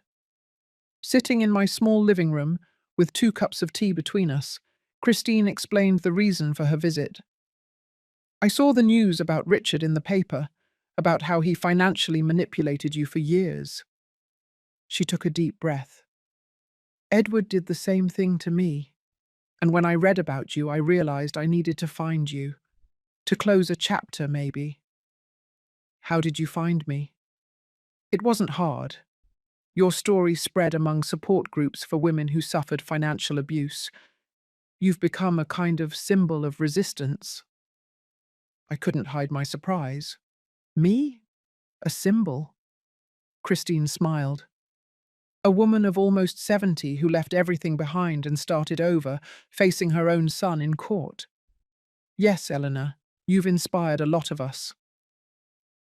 A: Sitting in my small living room, with 2 cups of tea between us, Christine explained the reason for her visit. I saw the news about Richard in the paper, about how he financially manipulated you for years. She took a deep breath. Edward did the same thing to me, and when I read about you, I realized I needed to find you. To close a chapter, maybe. How did you find me? It wasn't hard. Your story spread among support groups for women who suffered financial abuse. You've become a kind of symbol of resistance. I couldn't hide my surprise. Me? A symbol? Christine smiled. A woman of almost 70 who left everything behind and started over, facing her own son in court. Yes, Eleanor, you've inspired a lot of us.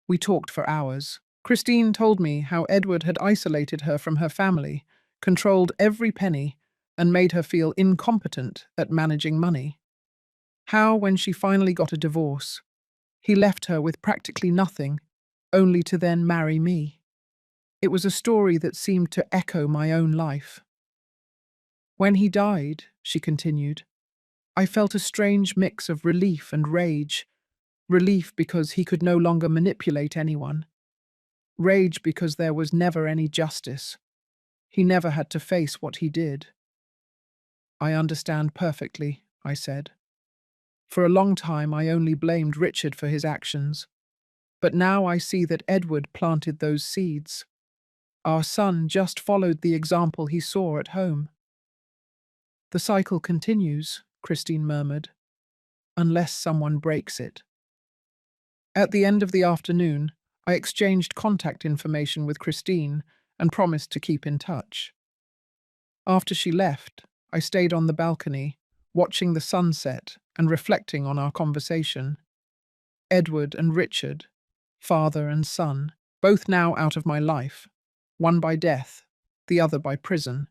A: We talked for hours. Christine told me how Edward had isolated her from her family, controlled every penny, and made her feel incompetent at managing money. How, when she finally got a divorce, he left her with practically nothing, only to then marry me. It was a story that seemed to echo my own life. When he died, she continued, I felt a strange mix of relief and rage. Relief because he could no longer manipulate anyone. Rage because there was never any justice. He never had to face what he did. I understand perfectly, I said. For a long time, I only blamed Richard for his actions, but now I see that Edward planted those seeds. Our son just followed the example he saw at home. The cycle continues, Christine murmured, unless someone breaks it. At the end of the afternoon, I exchanged contact information with Christine and promised to keep in touch. After she left, I stayed on the balcony, watching the sunset and reflecting on our conversation. Edward and Richard, father and son, both now out of my life, one by death, the other by prison,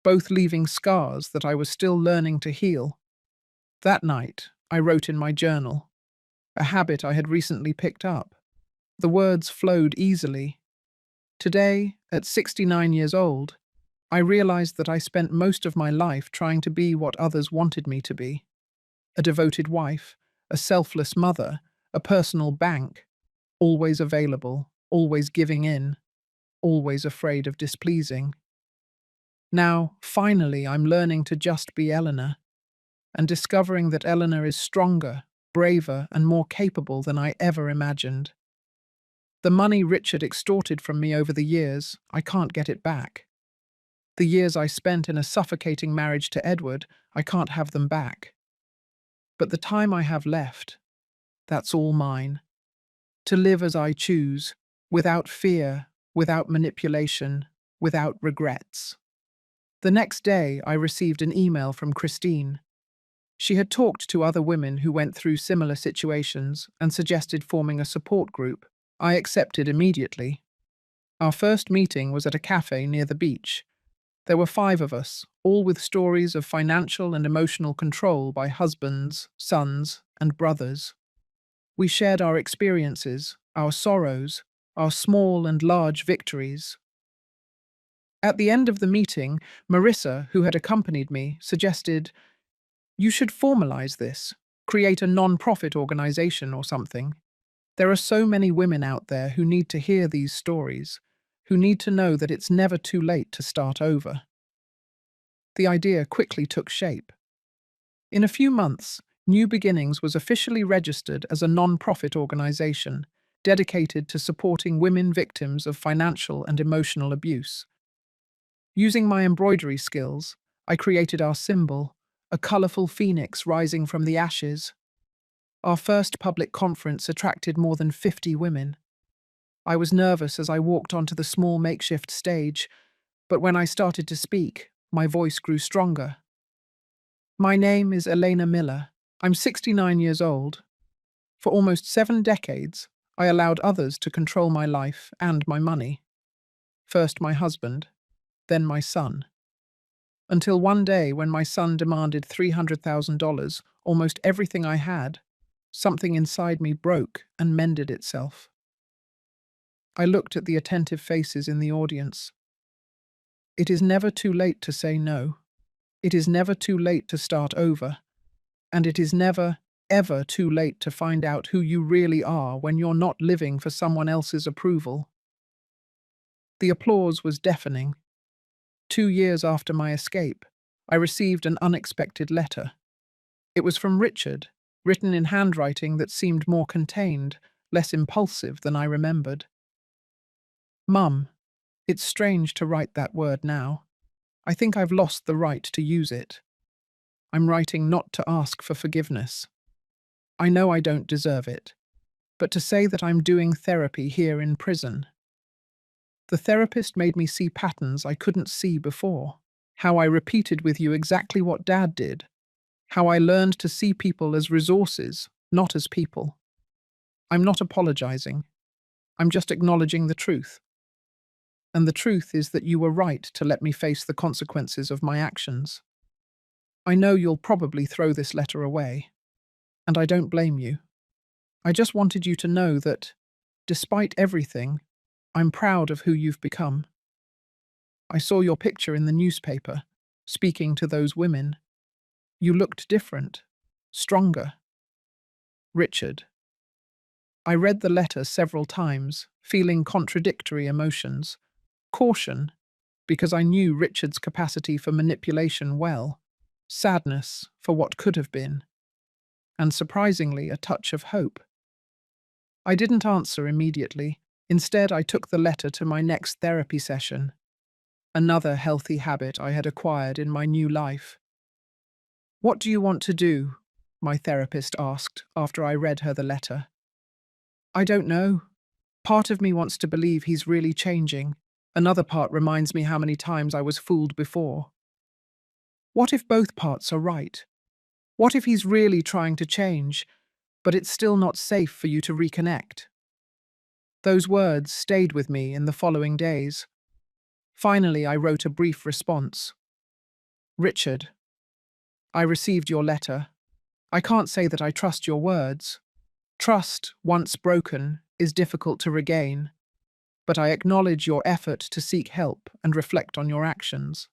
A: both leaving scars that I was still learning to heal. That night, I wrote in my journal, a habit I had recently picked up. The words flowed easily. Today, at 69 years old, I realized that I spent most of my life trying to be what others wanted me to be. A devoted wife, a selfless mother, a personal bank, always available, always giving in, always afraid of displeasing. Now, finally, I'm learning to just be Eleanor, and discovering that Eleanor is stronger, braver, and more capable than I ever imagined. The money Richard extorted from me over the years, I can't get it back. The years I spent in a suffocating marriage to Edward, I can't have them back. But the time I have left, that's all mine. To live as I choose, without fear, without manipulation, without regrets. The next day, I received an email from Christine. She had talked to other women who went through similar situations and suggested forming a support group. I accepted immediately. Our first meeting was at a cafe near the beach. There were 5 of us, all with stories of financial and emotional control by husbands, sons, and brothers. We shared our experiences, our sorrows, our small and large victories. At the end of the meeting, Marissa, who had accompanied me, suggested, "You should formalize this, create a non-profit organization or something. There are so many women out there who need to hear these stories, who need to know that it's never too late to start over." The idea quickly took shape. In a few months, New Beginnings was officially registered as a non-profit organization dedicated to supporting women victims of financial and emotional abuse. Using my embroidery skills, I created our symbol, a colorful phoenix rising from the ashes. Our first public conference attracted more than 50 women. I was nervous as I walked onto the small makeshift stage, but when I started to speak, my voice grew stronger. My name is Elena Miller. I'm 69 years old. For almost 7 decades, I allowed others to control my life and my money. First my husband, then my son. Until one day when my son demanded $300,000, almost everything I had, something inside me broke and mended itself. I looked at the attentive faces in the audience. It is never too late to say no. It is never too late to start over. And it is never, ever too late to find out who you really are when you're not living for someone else's approval. The applause was deafening. 2 years after my escape, I received an unexpected letter. It was from Richard, written in handwriting that seemed more contained, less impulsive than I remembered. "Mum, it's strange to write that word now. I think I've lost the right to use it. I'm writing not to ask for forgiveness. I know I don't deserve it, but to say that I'm doing therapy here in prison. The therapist made me see patterns I couldn't see before. How I repeated with you exactly what Dad did. How I learned to see people as resources, not as people. I'm not apologizing. I'm just acknowledging the truth. And the truth is that you were right to let me face the consequences of my actions. I know you'll probably throw this letter away, and I don't blame you. I just wanted you to know that, despite everything, I'm proud of who you've become. I saw your picture in the newspaper, speaking to those women. You looked different, stronger. Richard." I read the letter several times, feeling contradictory emotions. Caution, because I knew Richard's capacity for manipulation well. Sadness for what could have been. and surprisingly, a touch of hope. I didn't answer immediately. Instead, I took the letter to my next therapy session, another healthy habit I had acquired in my new life. "What do you want to do?" my therapist asked after I read her the letter. "I don't know. Part of me wants to believe he's really changing. Another part reminds me how many times I was fooled before. What if both parts are right? What if he's really trying to change, but it's still not safe for you to reconnect?" Those words stayed with me in the following days. Finally, I wrote a brief response. "Richard, I received your letter. I can't say that I trust your words. Trust, once broken, is difficult to regain, but I acknowledge your effort to seek help and reflect on your actions.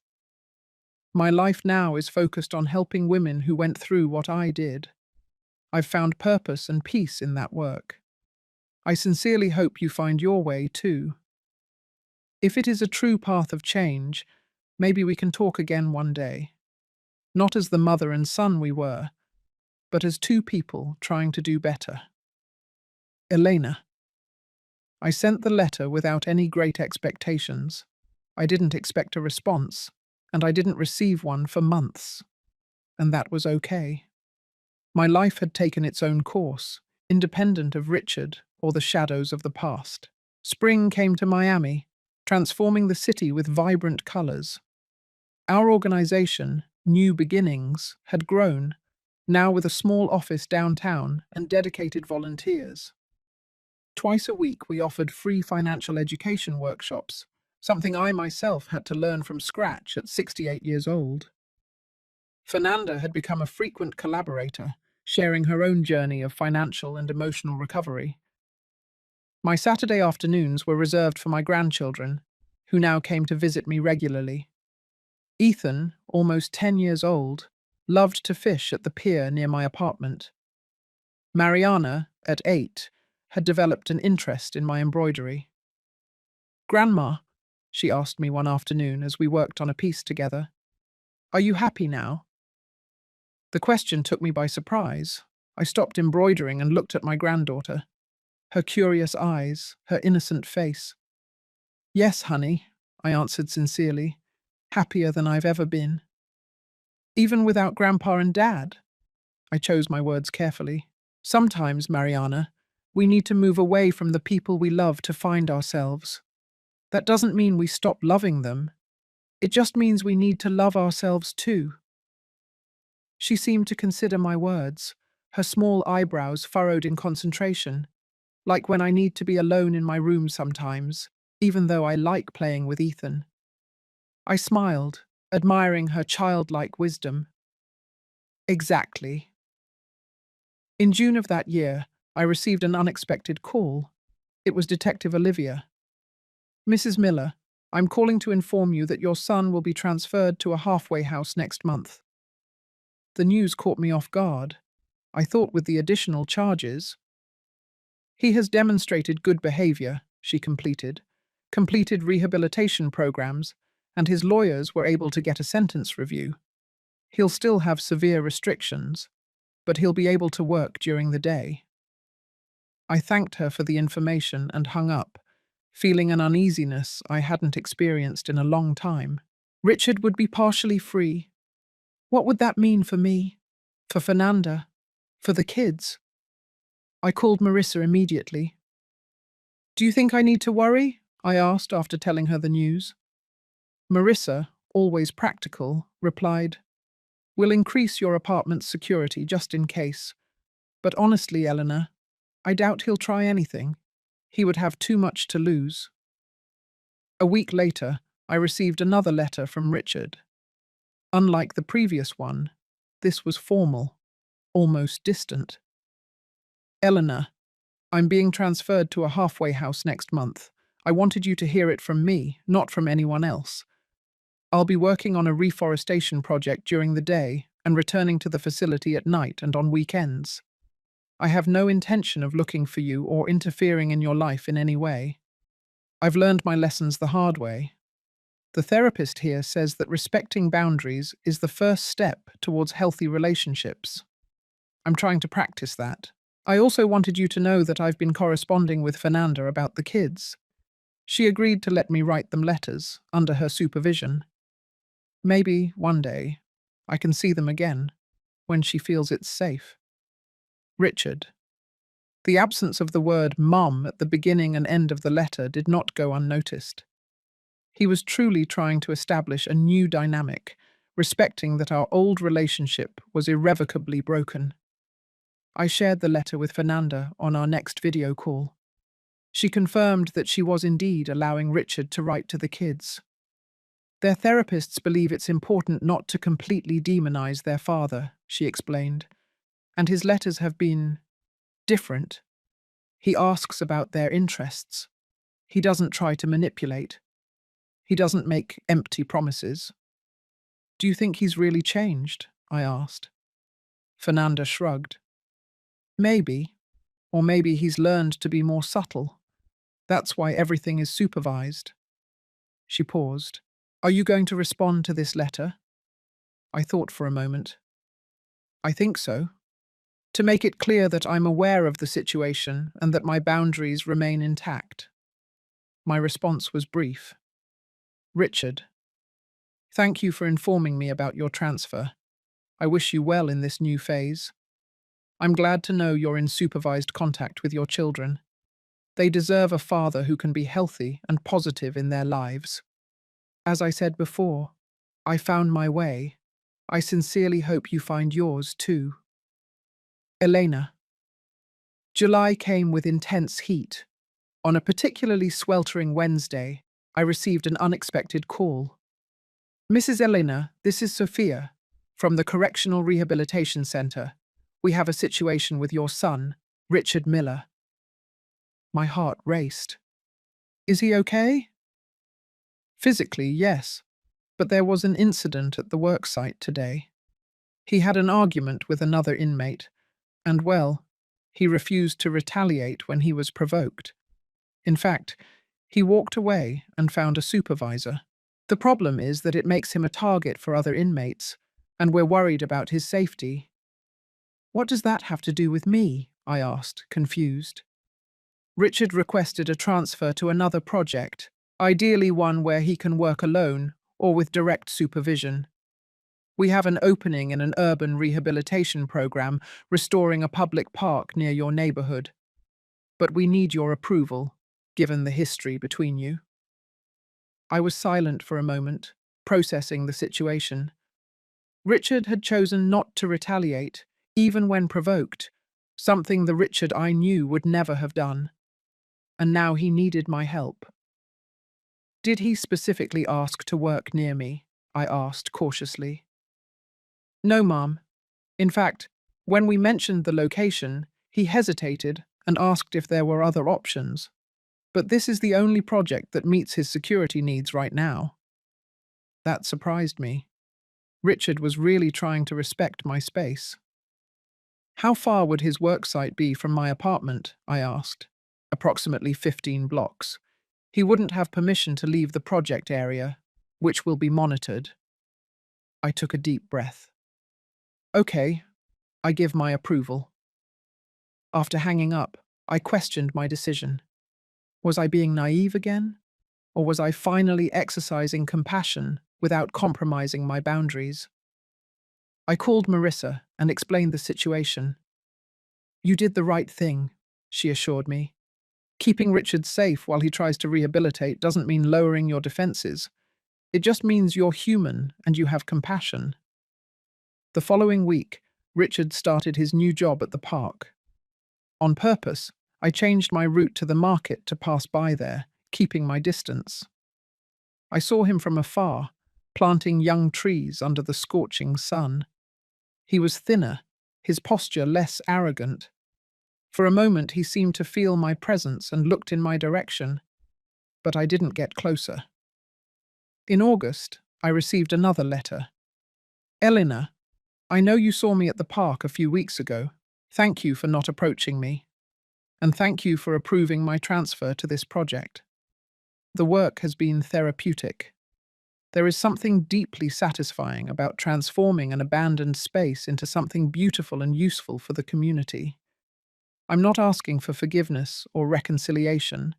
A: My life now is focused on helping women who went through what I did. I've found purpose and peace in that work. I sincerely hope you find your way too. If it is a true path of change, maybe we can talk again one day. Not as the mother and son we were, but as two people trying to do better." Elena. I sent the letter without any great expectations. I didn't expect a response, and I didn't receive one for months. And that was okay. My life had taken its own course, independent of Richard or the shadows of the past. Spring came to Miami, transforming the city with vibrant colors. Our organization, New Beginnings, had grown, now with a small office downtown and dedicated volunteers. Twice a week, we offered free financial education workshops, something I myself had to learn from scratch at 68 years old. Fernanda had become a frequent collaborator, sharing her own journey of financial and emotional recovery. My Saturday afternoons were reserved for my grandchildren, who now came to visit me regularly. Ethan, almost 10 years old, loved to fish at the pier near my apartment. Mariana, at 8, had developed an interest in my embroidery. "Grandma," she asked me one afternoon as we worked on a piece together, "are you happy now?" The question took me by surprise. I stopped embroidering and looked at my granddaughter. Her curious eyes, her innocent face. "Yes, honey," I answered sincerely, "happier than I've ever been." "Even without Grandpa and Dad?" I chose my words carefully. "Sometimes, Mariana, we need to move away from the people we love to find ourselves. That doesn't mean we stop loving them. It just means we need to love ourselves too." She seemed to consider my words, her small eyebrows furrowed in concentration, like when I need to be alone in my room sometimes, even though I like playing with Ethan. I smiled, admiring her childlike wisdom. "Exactly." In June of that year, I received an unexpected call. It was Detective Olivia. "Mrs. Miller, I'm calling to inform you that your son will be transferred to a halfway house next month." The news caught me off guard. I thought with the additional charges. "He has demonstrated good behavior," she completed rehabilitation programs, and his lawyers were able to get a sentence review. He'll still have severe restrictions, but he'll be able to work during the day. I thanked her for the information and hung up, feeling an uneasiness I hadn't experienced in a long time. Richard would be partially free. What would that mean for me? For Fernanda? For the kids? I called Marissa immediately. "Do you think I need to worry?" I asked after telling her the news. Marissa, always practical, replied, "We'll increase your apartment's security just in case. But honestly, Eleanor, I doubt he'll try anything. He would have too much to lose." A week later, I received another letter from Richard. Unlike the previous one, this was formal, almost distant. "Eleanor, I'm being transferred to a halfway house next month. I wanted you to hear it from me, not from anyone else. I'll be working on a reforestation project during the day and returning to the facility at night and on weekends. I have no intention of looking for you or interfering in your life in any way. I've learned my lessons the hard way. The therapist here says that respecting boundaries is the first step towards healthy relationships. I'm trying to practice that. I also wanted you to know that I've been corresponding with Fernanda about the kids. She agreed to let me write them letters under her supervision. Maybe, one day, I can see them again, when she feels it's safe. Richard. The absence of the word mum at the beginning and end of the letter did not go unnoticed. He was truly trying to establish a new dynamic, respecting that our old relationship was irrevocably broken. I shared the letter with Fernanda on our next video call. She confirmed that she was indeed allowing Richard to write to the kids. Their therapists believe it's important not to completely demonize their father, she explained, and his letters have been different. He asks about their interests. He doesn't try to manipulate. He doesn't make empty promises. Do you think he's really changed? I asked. Fernanda shrugged. Maybe, or maybe he's learned to be more subtle. That's why everything is supervised. She paused. Are you going to respond to this letter? I thought for a moment. I think so. To make it clear that I'm aware of the situation and that my boundaries remain intact. My response was brief. Richard, thank you for informing me about your transfer. I wish you well in this new phase. I'm glad to know you're in supervised contact with your children. They deserve a father who can be healthy and positive in their lives. As I said before, I found my way. I sincerely hope you find yours too. Elena. July came with intense heat. On a particularly sweltering Wednesday, I received an unexpected call. Mrs. Elena, this is Sophia, from the Correctional Rehabilitation Center. We have a situation with your son, Richard Miller. My heart raced. Is he okay? Physically, yes, but there was an incident at the worksite today. He had an argument with another inmate, and well, he refused to retaliate when he was provoked. In fact, he walked away and found a supervisor. The problem is that it makes him a target for other inmates, and we're worried about his safety. What does that have to do with me? I asked, confused. Richard requested a transfer to another project, ideally one where he can work alone or with direct supervision. We have an opening in an urban rehabilitation program restoring a public park near your neighborhood. But we need your approval, given the history between you. I was silent for a moment, processing the situation. Richard had chosen not to retaliate, even when provoked, something the Richard I knew would never have done. And now he needed my help. Did he specifically ask to work near me? I asked cautiously. No, Mom. In fact, when we mentioned the location, he hesitated and asked if there were other options. But this is the only project that meets his security needs right now. That surprised me. Richard was really trying to respect my space. How far would his worksite be from my apartment? I asked. Approximately 15 blocks. He wouldn't have permission to leave the project area, which will be monitored. I took a deep breath. Okay, I give my approval. After hanging up, I questioned my decision. Was I being naive again? Or was I finally exercising compassion without compromising my boundaries? I called Marissa and explained the situation. You did the right thing, she assured me. Keeping Richard safe while he tries to rehabilitate doesn't mean lowering your defenses. It just means you're human and you have compassion. The following week, Richard started his new job at the park. On purpose, I changed my route to the market to pass by there, keeping my distance. I saw him from afar, planting young trees under the scorching sun. He was thinner, his posture less arrogant. For a moment he seemed to feel my presence and looked in my direction, but I didn't get closer. In August, I received another letter. Elena, I know you saw me at the park a few weeks ago. Thank you for not approaching me. And thank you for approving my transfer to this project. The work has been therapeutic. There is something deeply satisfying about transforming an abandoned space into something beautiful and useful for the community. I'm not asking for forgiveness or reconciliation.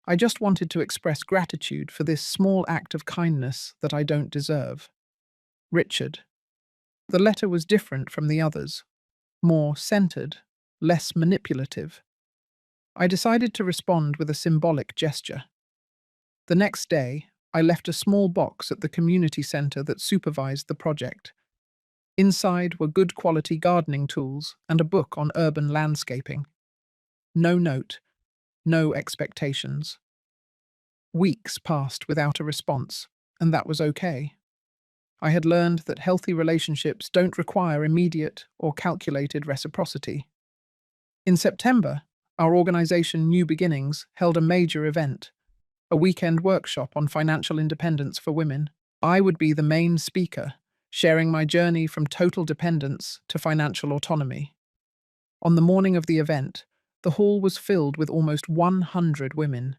A: I just wanted to express gratitude for this small act of kindness that I don't deserve. Richard. The letter was different from the others, more centered, less manipulative. I decided to respond with a symbolic gesture. The next day, I left a small box at the community center that supervised the project. Inside were good quality gardening tools and a book on urban landscaping. No note, no expectations. Weeks passed without a response, and that was okay. I had learned that healthy relationships don't require immediate or calculated reciprocity. In September, our organization New Beginnings held a major event, a weekend workshop on financial independence for women. I would be the main speaker, sharing my journey from total dependence to financial autonomy. On the morning of the event, the hall was filled with almost 100 women.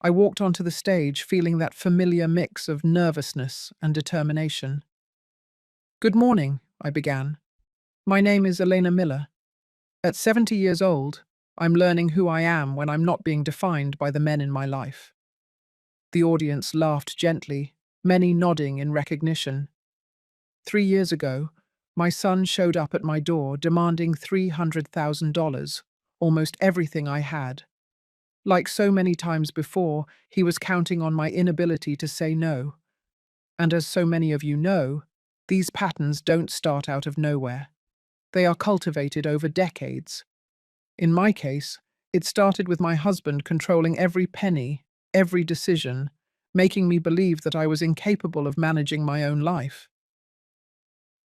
A: I walked onto the stage feeling that familiar mix of nervousness and determination. "Good morning," I began. "My name is Elena Miller. At 70 years old, I'm learning who I am when I'm not being defined by the men in my life." The audience laughed gently, many nodding in recognition. 3 years ago, my son showed up at my door demanding $300,000, almost everything I had. Like so many times before, he was counting on my inability to say no. And as so many of you know, these patterns don't start out of nowhere. They are cultivated over decades. In my case, it started with my husband controlling every penny, every decision, making me believe that I was incapable of managing my own life.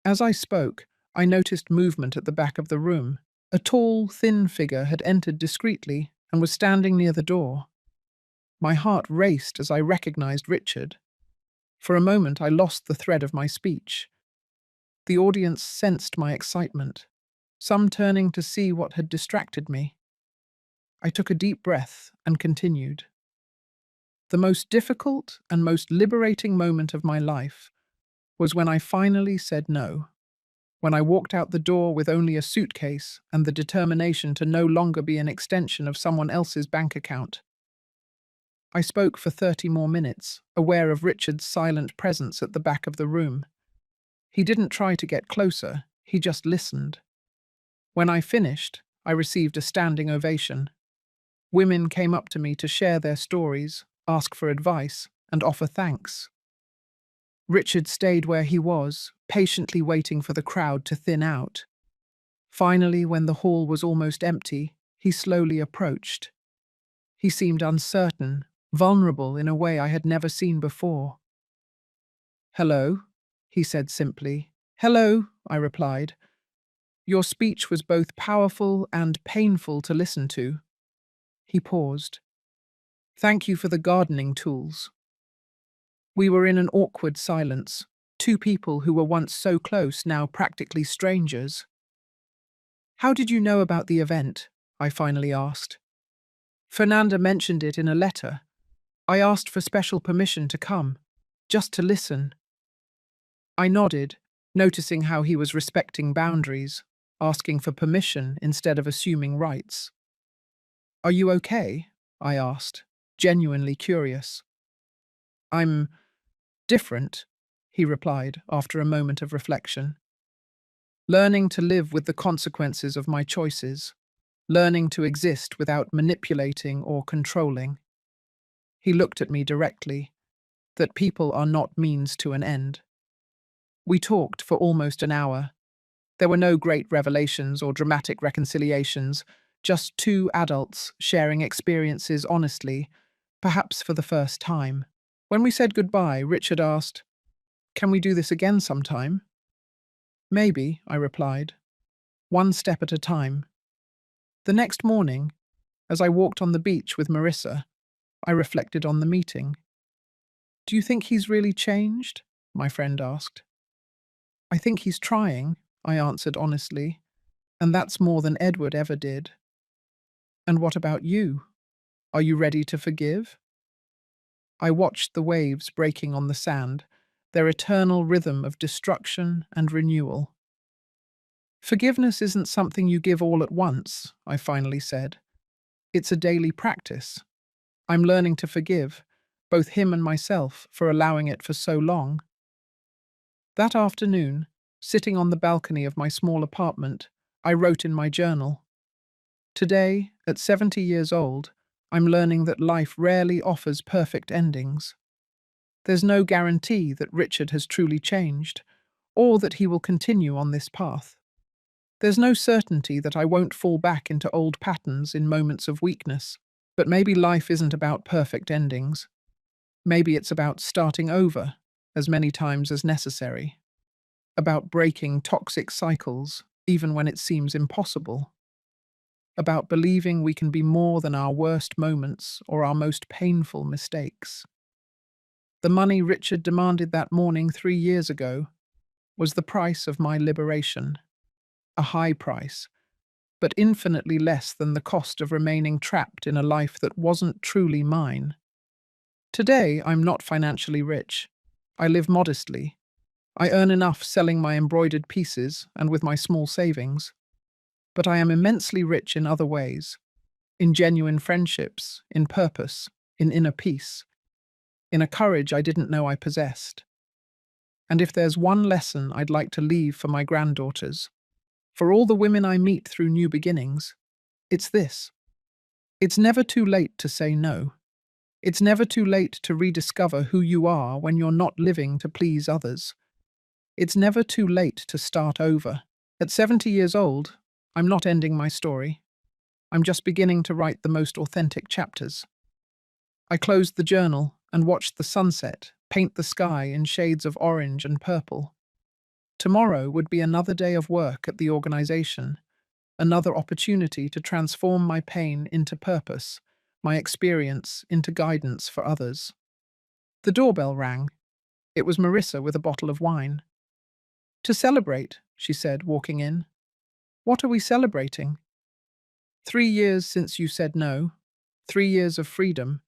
A: As I spoke, I noticed movement at the back of the room. A tall, thin figure had entered discreetly and was standing near the door. My heart raced as I recognized Richard. For a moment, I lost the thread of my speech. The audience sensed my excitement, some turning to see what had distracted me. I took a deep breath and continued. The most difficult and most liberating moment of my life was when I finally said no. When I walked out the door with only a suitcase and the determination to no longer be an extension of someone else's bank account. I spoke for 30 more minutes, aware of Richard's silent presence at the back of the room. He didn't try to get closer, he just listened. When I finished, I received a standing ovation. Women came up to me to share their stories, ask for advice, and offer thanks. Richard stayed where he was, patiently waiting for the crowd to thin out. Finally, when the hall was almost empty, he slowly approached. He seemed uncertain, vulnerable in a way I had never seen before. "Hello," he said simply. "Hello," I replied. "Your speech was both powerful and painful to listen to." He paused. "Thank you for the gardening tools." We were in an awkward silence, two people who were once so close, now practically strangers. "How did you know about the event?" I finally asked. "Fernanda mentioned it in a letter. I asked for special permission to come, just to listen." I nodded, noticing how he was respecting boundaries, asking for permission instead of assuming rights. "Are you okay?" I asked, genuinely curious. "I'm different," he replied after a moment of reflection. "Learning to live with the consequences of my choices, learning to exist without manipulating or controlling." He looked at me directly, that people are not means to an end. We talked for almost an hour. There were no great revelations or dramatic reconciliations, just two adults sharing experiences honestly, perhaps for the first time. When we said goodbye, Richard asked, "Can we do this again sometime?" "Maybe," I replied, "one step at a time." The next morning, as I walked on the beach with Marissa, I reflected on the meeting. "Do you think he's really changed?" my friend asked. "I think he's trying," I answered honestly, "and that's more than Edward ever did." "And what about you? Are you ready to forgive?" I watched the waves breaking on the sand, their eternal rhythm of destruction and renewal. Forgiveness isn't something you give all at once, I finally said. It's a daily practice. I'm learning to forgive, both him and myself, for allowing it for so long. That afternoon, sitting on the balcony of my small apartment, I wrote in my journal. Today, at 70 years old, I'm learning that life rarely offers perfect endings. There's no guarantee that Richard has truly changed, or that he will continue on this path. There's no certainty that I won't fall back into old patterns in moments of weakness. But maybe life isn't about perfect endings. Maybe it's about starting over as many times as necessary. About breaking toxic cycles, even when it seems impossible. About believing we can be more than our worst moments or our most painful mistakes. The money Richard demanded that morning 3 years ago was the price of my liberation. A high price, but infinitely less than the cost of remaining trapped in a life that wasn't truly mine. Today, I'm not financially rich. I live modestly. I earn enough selling my embroidered pieces and with my small savings. But I am immensely rich in other ways. In genuine friendships, in purpose, in inner peace, in a courage I didn't know I possessed. And if there's one lesson I'd like to leave for my granddaughters, for all the women I meet through new beginnings, it's this. It's never too late to say no. It's never too late to rediscover who you are when you're not living to please others. It's never too late to start over. At 70 years old, I'm not ending my story. I'm just beginning to write the most authentic chapters. I closed the journal and watched the sunset paint the sky in shades of orange and purple. Tomorrow would be another day of work at the organization, another opportunity to transform my pain into purpose, my experience into guidance for others. The doorbell rang. It was Marissa with a bottle of wine. "To celebrate," she said, walking in. "What are we celebrating?" 3 years since you said no. 3 years of freedom."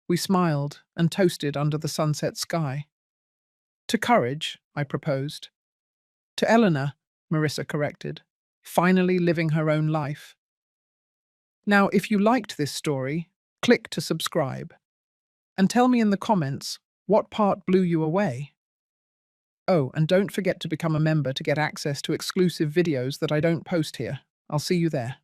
A: We smiled and toasted under the sunset sky. "To courage," I proposed. "To Eleanor," Marissa corrected, "finally living her own life." Now, if you liked this story, click to subscribe. And tell me in the comments what part blew you away. Oh, and don't forget to become a member to get access to exclusive videos that I don't post here. I'll see you there.